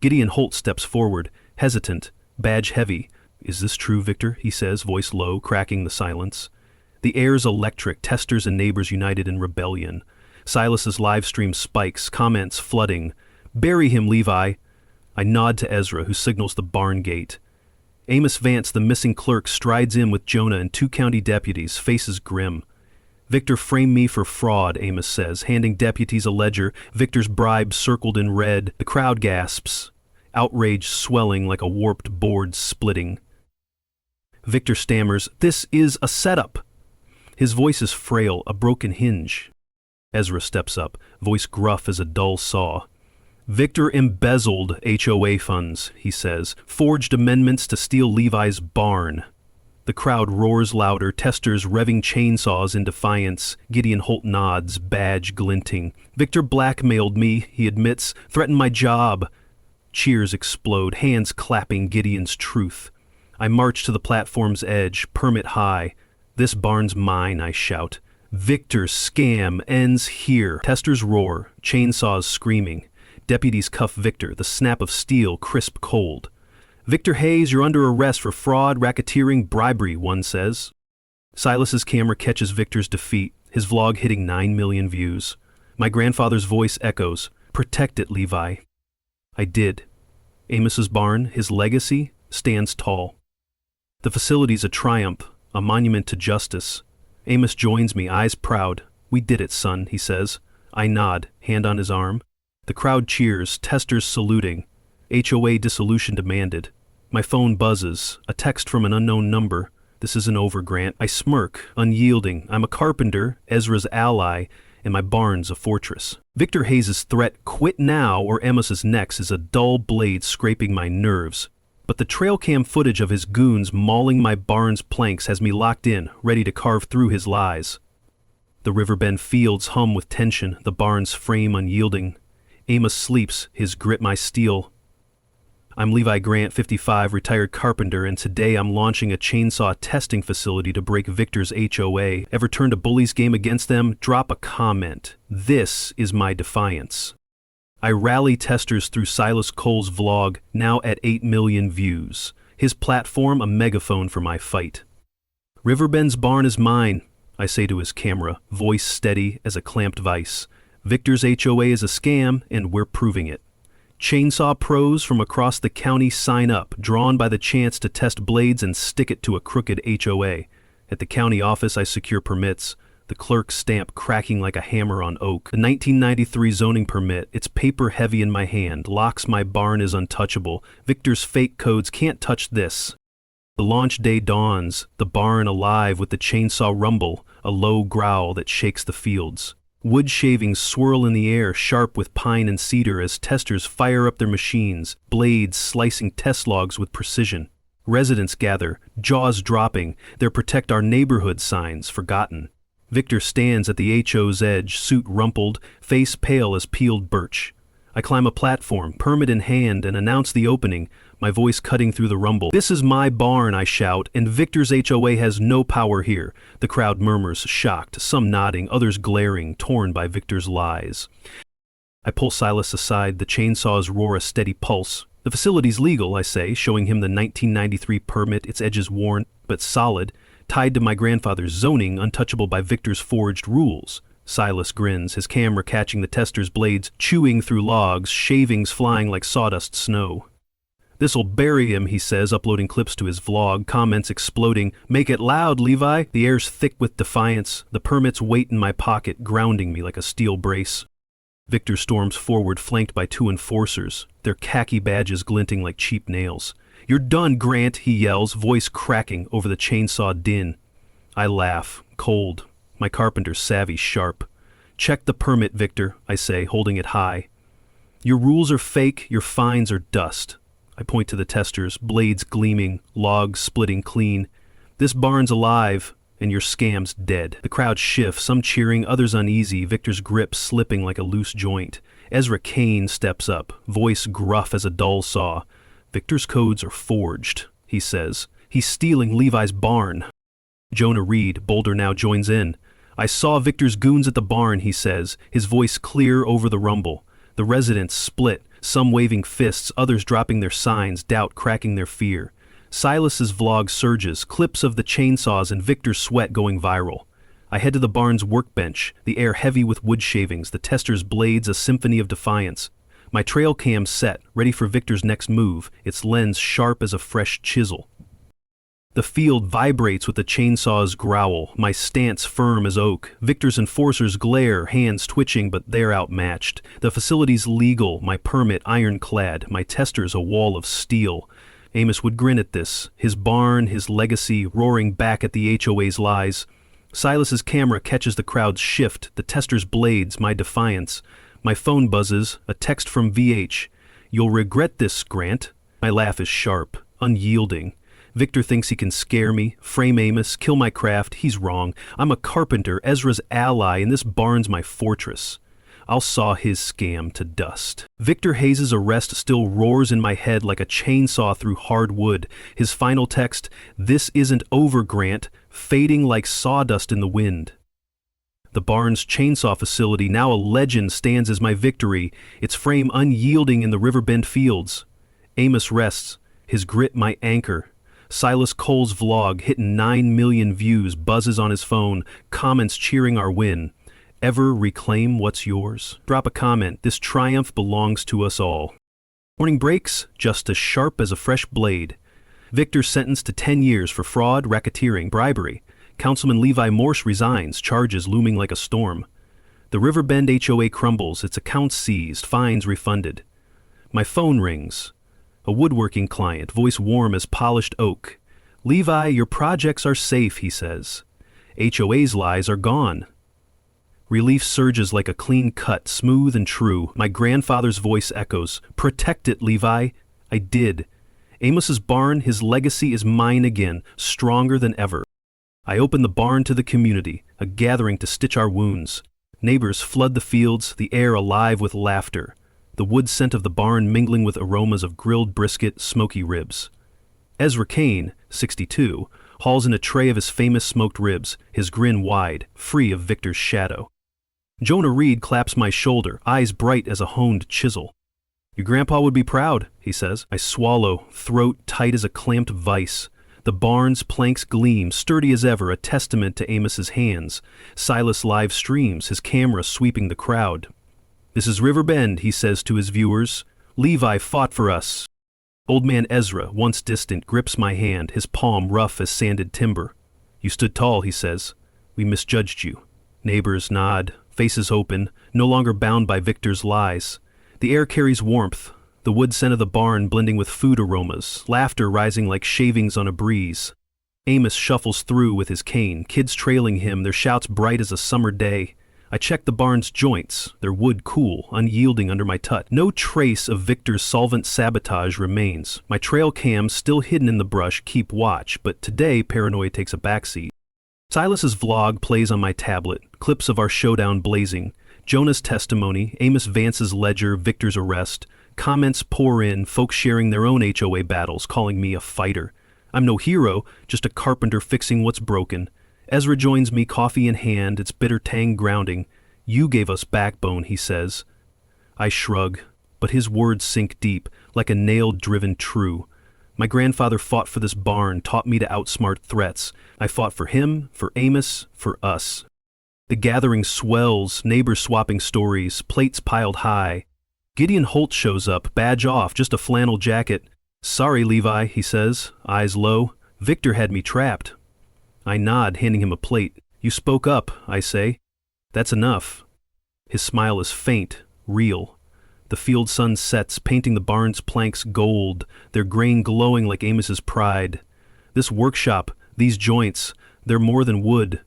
Gideon Holt steps forward, hesitant, badge heavy. Is this true, Victor? He says, voice low, cracking the silence. The air's electric, testers and neighbors united in rebellion. Silas's live stream spikes, comments flooding. Bury him, Levi. I nod to Ezra, who signals the barn gate. Amos Vance, the missing clerk, strides in with Jonah and 2 county deputies, faces grim. Victor framed me for fraud, Amos says, handing deputies a ledger, Victor's bribe circled in red. The crowd gasps, outrage swelling like a warped board splitting. Victor stammers, "This is a setup." His voice is frail, a broken hinge. Ezra steps up, voice gruff as a dull saw. "Victor embezzled HOA funds," he says, "forged amendments to steal Levi's barn." The crowd roars louder, testers revving chainsaws in defiance. Gideon Holt nods, badge glinting. "Victor blackmailed me," he admits, "threatened my job." Cheers explode, hands clapping Gideon's truth. I march to the platform's edge, permit high. "This barn's mine," I shout. "Victor's scam ends here." Testers roar, chainsaws screaming. Deputies cuff Victor, the snap of steel crisp cold. "Victor Hayes, you're under arrest for fraud, racketeering, bribery," one says. Silas's camera catches Victor's defeat, his vlog hitting 9 million views. My grandfather's voice echoes, "Protect it, Levi." I did. Amos's barn, his legacy, stands tall. The facility's a triumph, a monument to justice. Amos joins me, eyes proud. "We did it, son," he says. I nod, hand on his arm. The crowd cheers, testers saluting. HOA dissolution demanded. My phone buzzes, a text from an unknown number. "This isn't over, Grant." I smirk, unyielding. I'm a carpenter, Ezra's ally, and my barn's a fortress. Victor Hayes' threat, "Quit now or Amos's next," is a dull blade scraping my nerves. But the trail cam footage of his goons mauling my barn's planks has me locked in, ready to carve through his lies. The Riverbend fields hum with tension, the barn's frame unyielding. Amos sleeps, his grip my steel. I'm Levi Grant, 55, retired carpenter, and today I'm launching a chainsaw testing facility to break Victor's HOA. Ever turned a bully's game against them? Drop a comment. This is my defiance. I rally testers through Silas Cole's vlog, now at 8 million views. His platform, a megaphone for my fight. "Riverbend's barn is mine," I say to his camera, voice steady as a clamped vice. "Victor's HOA is a scam, and we're proving it." Chainsaw pros from across the county sign up, drawn by the chance to test blades and stick it to a crooked HOA. At the county office I secure permits, the clerk's stamp cracking like a hammer on oak. The 1993 zoning permit, its paper heavy in my hand, locks my barn is untouchable. Victor's fake codes can't touch this. The launch day dawns, the barn alive with the chainsaw rumble, a low growl that shakes the fields. Wood shavings swirl in the air, sharp with pine and cedar as testers fire up their machines, blades slicing test logs with precision. Residents gather, jaws dropping, their "Protect Our Neighborhood" signs forgotten. Victor stands at the HO's edge, suit rumpled, face pale as peeled birch. I climb a platform, permit in hand, and announce the opening, my voice cutting through the rumble. "This is my barn," I shout, "and Victor's HOA has no power here." The crowd murmurs, shocked, some nodding, others glaring, torn by Victor's lies. I pull Silas aside, the chainsaws roar a steady pulse. "The facility's legal," I say, showing him the 1993 permit, its edges worn, but solid, tied to my grandfather's zoning, untouchable by Victor's forged rules. Silas grins, his camera catching the tester's blades, chewing through logs, shavings flying like sawdust snow. "This'll bury him," he says, uploading clips to his vlog, comments exploding. "Make it loud, Levi." The air's thick with defiance, the permit's weight in my pocket, grounding me like a steel brace. Victor storms forward, flanked by 2 enforcers, their khaki badges glinting like cheap nails. "You're done, Grant," he yells, voice cracking over the chainsaw din. I laugh, cold, my carpenter's savvy sharp. "Check the permit, Victor," I say, holding it high. "Your rules are fake, your fines are dust." I point to the testers, blades gleaming, logs splitting clean. "This barn's alive, and your scam's dead." The crowd shifts, some cheering, others uneasy, Victor's grip slipping like a loose joint. Ezra Kane steps up, voice gruff as a dull saw. "Victor's codes are forged," he says. "He's stealing Levi's barn." Jonah Reed, bolder now, joins in. "I saw Victor's goons at the barn," he says, his voice clear over the rumble. The residents split, some waving fists, others dropping their signs, doubt cracking their fear. Silas's vlog surges, clips of the chainsaws and Victor's sweat going viral. I head to the barn's workbench, the air heavy with wood shavings, the tester's blades a symphony of defiance. My trail cam set, ready for Victor's next move, its lens sharp as a fresh chisel. The field vibrates with the chainsaw's growl, my stance firm as oak. Victor's enforcers glare, hands twitching, but they're outmatched. The facility's legal, my permit ironclad, my tester's a wall of steel. Amos would grin at this, his barn, his legacy, roaring back at the HOA's lies. Silas's camera catches the crowd's shift, the tester's blades, my defiance. My phone buzzes, a text from VH. "You'll regret this, Grant." My laugh is sharp, unyielding. Victor thinks he can scare me, frame Amos, kill my craft. He's wrong. I'm a carpenter, Ezra's ally, and this barn's my fortress. I'll saw his scam to dust. Victor Hayes' arrest still roars in my head like a chainsaw through hard wood. His final text, "This isn't over, Grant," fading like sawdust in the wind. The barn's chainsaw facility, now a legend, stands as my victory, its frame unyielding in the Riverbend fields. Amos rests, his grit my anchor. Silas Cole's vlog, hitting 9 million views, buzzes on his phone, comments cheering our win. Ever reclaim what's yours? Drop a comment. This triumph belongs to us all. Morning breaks, just as sharp as a fresh blade. Victor sentenced to 10 years for fraud, racketeering, bribery. Councilman Levi Morse resigns, charges looming like a storm. The Riverbend HOA crumbles, its accounts seized, fines refunded. My phone rings. A woodworking client, voice warm as polished oak. "Levi, your projects are safe," he says. "HOA's lies are gone." Relief surges like a clean cut, smooth and true. My grandfather's voice echoes, "Protect it, Levi." I did. Amos's barn, his legacy is mine again, stronger than ever. I open the barn to the community, a gathering to stitch our wounds. Neighbors flood the fields, the air alive with laughter. The wood scent of the barn mingling with aromas of grilled brisket, smoky ribs. Ezra Kane, 62, hauls in a tray of his famous smoked ribs, his grin wide, free of Victor's shadow. Jonah Reed claps my shoulder, eyes bright as a honed chisel. "Your grandpa would be proud," he says. I swallow, throat tight as a clamped vice. The barn's planks gleam, sturdy as ever, a testament to Amos's hands. Silas live streams, his camera sweeping the crowd. "This is Riverbend," he says to his viewers. "Levi fought for us." Old man Ezra, once distant, grips my hand, his palm rough as sanded timber. "You stood tall," he says. "We misjudged you." Neighbors nod, faces open, no longer bound by Victor's lies. The air carries warmth, the wood scent of the barn blending with food aromas, laughter rising like shavings on a breeze. Amos shuffles through with his cane, kids trailing him, their shouts bright as a summer day. I check the barn's joints, their wood cool, unyielding under my tut. No trace of Victor's solvent sabotage remains. My trail cams, still hidden in the brush, keep watch, but today paranoia takes a backseat. Silas's vlog plays on my tablet, clips of our showdown blazing. Jonah's testimony, Amos Vance's ledger, Victor's arrest. Comments pour in, folks sharing their own HOA battles, calling me a fighter. I'm no hero, just a carpenter fixing what's broken. Ezra joins me, coffee in hand, its bitter tang grounding. "You gave us backbone," he says. I shrug, but his words sink deep, like a nail driven true. My grandfather fought for this barn, taught me to outsmart threats. I fought for him, for Amos, for us. The gathering swells, neighbors swapping stories, plates piled high. Gideon Holt shows up, badge off, just a flannel jacket. "Sorry, Levi," he says, eyes low. "Victor had me trapped." I nod, handing him a plate. "You spoke up," I say. "That's enough." His smile is faint, real. The field sun sets, painting the barn's planks gold, their grain glowing like Amos's pride. This workshop, these joints, they're more than wood.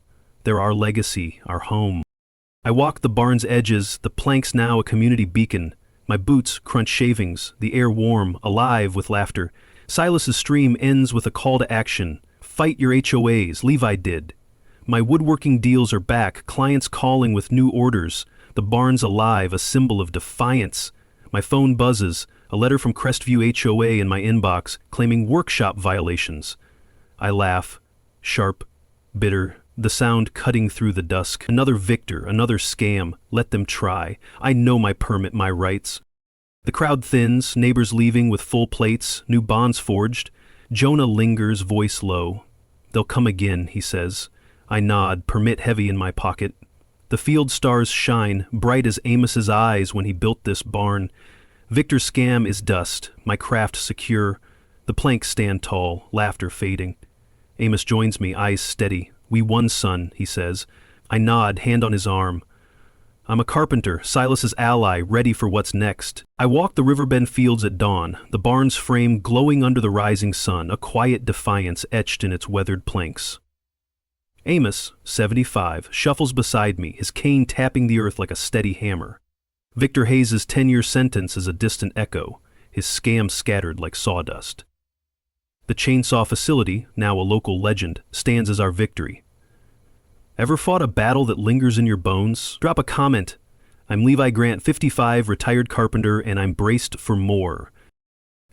They're our legacy, our home. I walk the barn's edges, the planks now a community beacon. My boots crunch shavings, the air warm, alive with laughter. Silas's stream ends with a call to action. "Fight your HOAs," Levi did. My woodworking deals are back, clients calling with new orders. The barn's alive, a symbol of defiance. My phone buzzes, a letter from Crestview HOA in my inbox, claiming workshop violations. I laugh, sharp, bitter, the sound cutting through the dusk. Another victor, another scam. Let them try. I know my permit, my rights. The crowd thins, neighbors leaving with full plates, new bonds forged. Jonah lingers, voice low. "They'll come again," he says. I nod, permit heavy in my pocket. The field stars shine, bright as Amos's eyes when he built this barn. Victor's scam is dust, my craft secure. The planks stand tall, laughter fading. Amos joins me, eyes steady. "We won, son," he says. I nod, hand on his arm. I'm a carpenter, Silas's ally, ready for what's next. I walk the riverbend fields at dawn, the barn's frame glowing under the rising sun, a quiet defiance etched in its weathered planks. Amos, 75, shuffles beside me, his cane tapping the earth like a steady hammer. Victor Hayes' 10-year sentence is a distant echo, his scam scattered like sawdust. The chainsaw facility, now a local legend, stands as our victory. Ever fought a battle that lingers in your bones? Drop a comment. I'm Levi Grant, 55, retired carpenter, and I'm braced for more.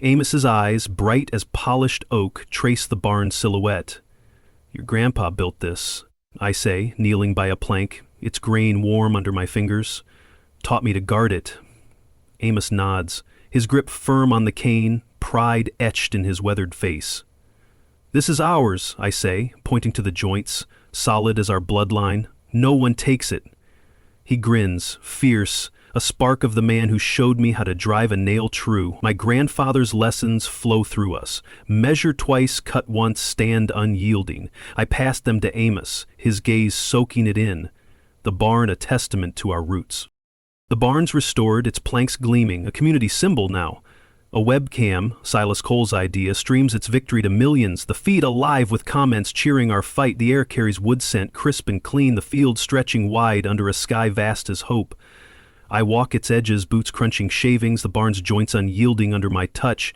Amos's eyes, bright as polished oak, trace the barn's silhouette. Your grandpa built this, I say, kneeling by a plank, its grain warm under my fingers. Taught me to guard it. Amos nods, his grip firm on the cane, pride etched in his weathered face. This is ours, I say, pointing to the joints, solid as our bloodline. No one takes it. He grins, fierce, a spark of the man who showed me how to drive a nail true. My grandfather's lessons flow through us. Measure twice, cut once, stand unyielding. I passed them to Amos, his gaze soaking it in. The barn a testament to our roots. The barn's restored, its planks gleaming, a community symbol now. A webcam, Silas Cole's idea, streams its victory to millions, the feed alive with comments cheering our fight. The air carries wood scent, crisp and clean, the field stretching wide under a sky vast as hope. I walk its edges, boots crunching shavings, the barn's joints unyielding under my touch.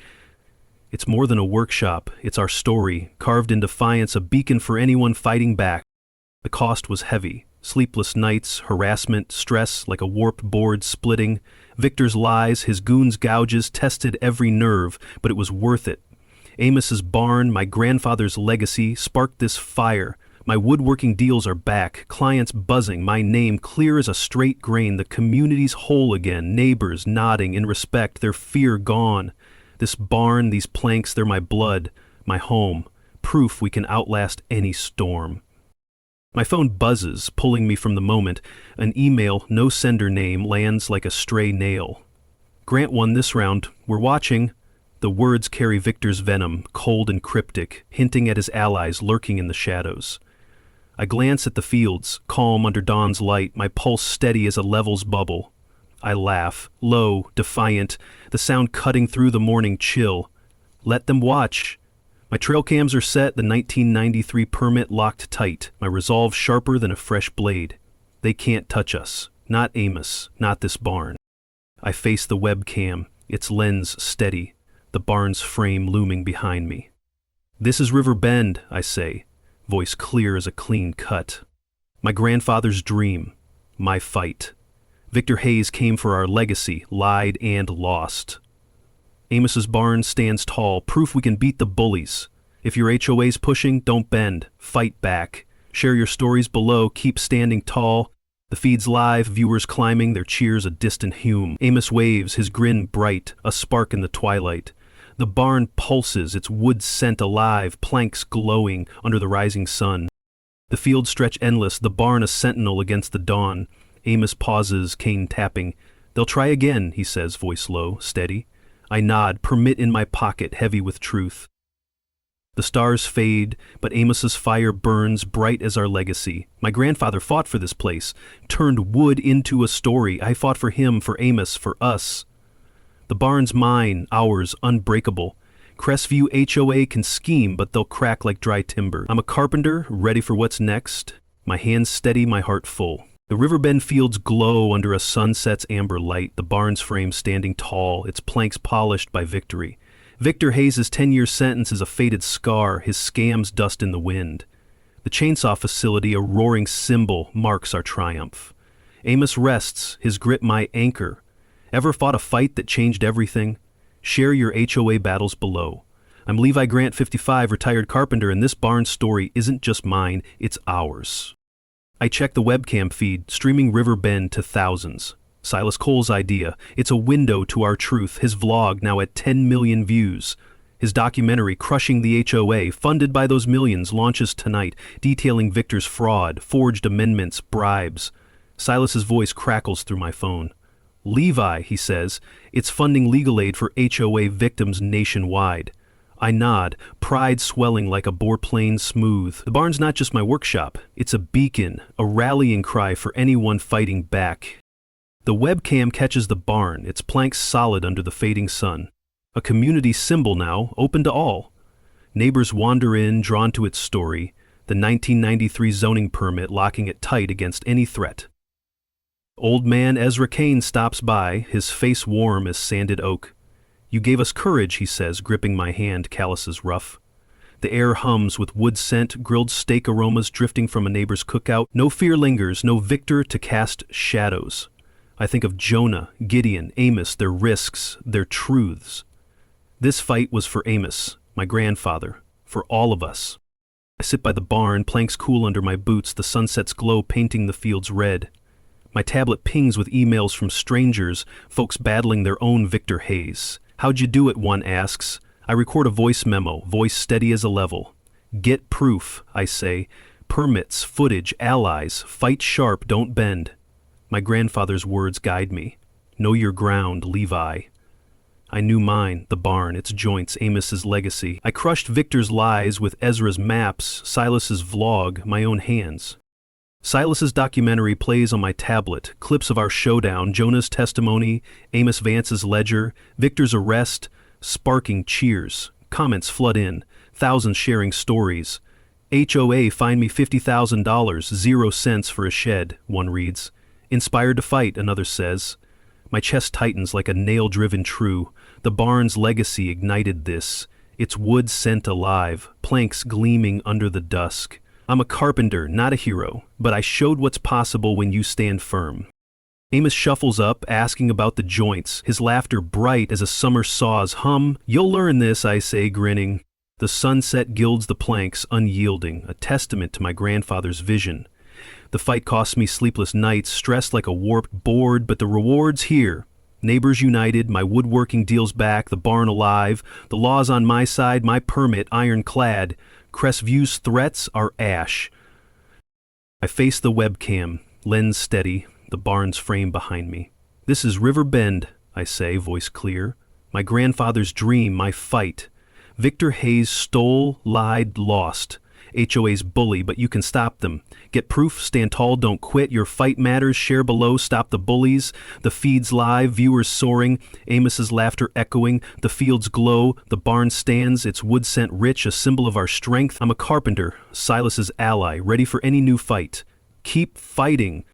It's more than a workshop, it's our story, carved in defiance, a beacon for anyone fighting back. The cost was heavy. Sleepless nights, harassment, stress like a warped board splitting. Victor's lies, his goons' gouges tested every nerve, but it was worth it. Amos's barn, my grandfather's legacy, sparked this fire. My woodworking deals are back, clients buzzing, my name clear as a straight grain, the community's whole again, neighbors nodding in respect, their fear gone. This barn, these planks, they're my blood, my home, proof we can outlast any storm. My phone buzzes, pulling me from the moment. An email, no sender name, lands like a stray nail. Grant won this round. We're watching. The words carry Victor's venom, cold and cryptic, hinting at his allies lurking in the shadows. I glance at the fields, calm under dawn's light, my pulse steady as a levels bubble. I laugh, low, defiant, the sound cutting through the morning chill. Let them watch. My trail cams are set, the 1993 permit locked tight, my resolve sharper than a fresh blade. They can't touch us. Not Amos, not this barn. I face the webcam, its lens steady, the barn's frame looming behind me. This is River Bend, I say, voice clear as a clean cut. My grandfather's dream, my fight. Victor Hayes came for our legacy, lied and lost. Amos's barn stands tall, proof we can beat the bullies. If your HOA's pushing, don't bend, fight back. Share your stories below, keep standing tall. The feed's live, viewers climbing, their cheers a distant hum. Amos waves, his grin bright, a spark in the twilight. The barn pulses, its wood scent alive, planks glowing under the rising sun. The fields stretch endless, the barn a sentinel against the dawn. Amos pauses, cane tapping. They'll try again, he says, voice low, steady. I nod, permit in my pocket, heavy with truth. The stars fade, but Amos's fire burns bright as our legacy. My grandfather fought for this place, turned wood into a story. I fought for him, for Amos, for us. The barn's mine, ours, unbreakable. Crestview HOA can scheme, but they'll crack like dry timber. I'm a carpenter, ready for what's next. My hands steady, my heart full. The riverbend fields glow under a sunset's amber light, the barn's frame standing tall, its planks polished by victory. Victor Hayes' 10-year sentence is a faded scar, his scams dust in the wind. The chainsaw facility, a roaring cymbal, marks our triumph. Amos rests, his grip my anchor. Ever fought a fight that changed everything? Share your HOA battles below. I'm Levi Grant, 55, retired carpenter, and this barn story isn't just mine, it's ours. I check the webcam feed, streaming River Bend to thousands. Silas Cole's idea. It's a window to our truth. His vlog now at 10 million views. His documentary, Crushing the HOA, funded by those millions, launches tonight, detailing Victor's fraud, forged amendments, bribes. Silas's voice crackles through my phone. Levi, he says, it's funding legal aid for HOA victims nationwide. I nod, pride swelling like a boreplane smooth. The barn's not just my workshop. It's a beacon, a rallying cry for anyone fighting back. The webcam catches the barn, its planks solid under the fading sun. A community symbol now, open to all. Neighbors wander in, drawn to its story, the 1993 zoning permit locking it tight against any threat. Old man Ezra Kane stops by, his face warm as sanded oak. You gave us courage, he says, gripping my hand, calluses rough. The air hums with wood scent, grilled steak aromas drifting from a neighbor's cookout. No fear lingers, no victor to cast shadows. I think of Jonah, Gideon, Amos, their risks, their truths. This fight was for Amos, my grandfather, for all of us. I sit by the barn, planks cool under my boots, the sunset's glow painting the fields red. My tablet pings with emails from strangers, folks battling their own Victor Hayes. How'd you do it, one asks. I record a voice memo, voice steady as a level. Get proof, I say. Permits, footage, allies, fight sharp, don't bend. My grandfather's words guide me. Know your ground, Levi. I knew mine, the barn, its joints, Amos's legacy. I crushed Victor's lies with Ezra's maps, Silas's vlog, my own hands. Silas's documentary plays on my tablet, clips of our showdown, Jonah's testimony, Amos Vance's ledger, Victor's arrest, sparking cheers. Comments flood in, thousands sharing stories. HOA fined me $50,000, 0 cents for a shed, one reads. Inspired to fight, another says. My chest tightens like a nail-driven true. The barn's legacy ignited this, its wood scent alive, planks gleaming under the dusk. I'm a carpenter, not a hero, but I showed what's possible when you stand firm. Amos shuffles up, asking about the joints, his laughter bright as a summer saw's hum. You'll learn this, I say, grinning. The sunset gilds the planks, unyielding, a testament to my grandfather's vision. The fight cost me sleepless nights, stressed like a warped board, but the reward's here. Neighbors united, my woodworking deals back, the barn alive, the law's on my side, my permit ironclad. Crestview's threats are ash. I face the webcam, lens steady, the barn's frame behind me. This is River Bend, I say, voice clear. My grandfather's dream, my fight. Victor Hayes stole, lied, lost. HOA's bully, but you can stop them. Get proof, stand tall, don't quit. Your fight matters, share below, stop the bullies. The feed's live, viewers soaring, Amos's laughter echoing. The fields glow, the barn stands, its wood scent rich, a symbol of our strength. I'm a carpenter, Silas's ally, ready for any new fight. Keep fighting.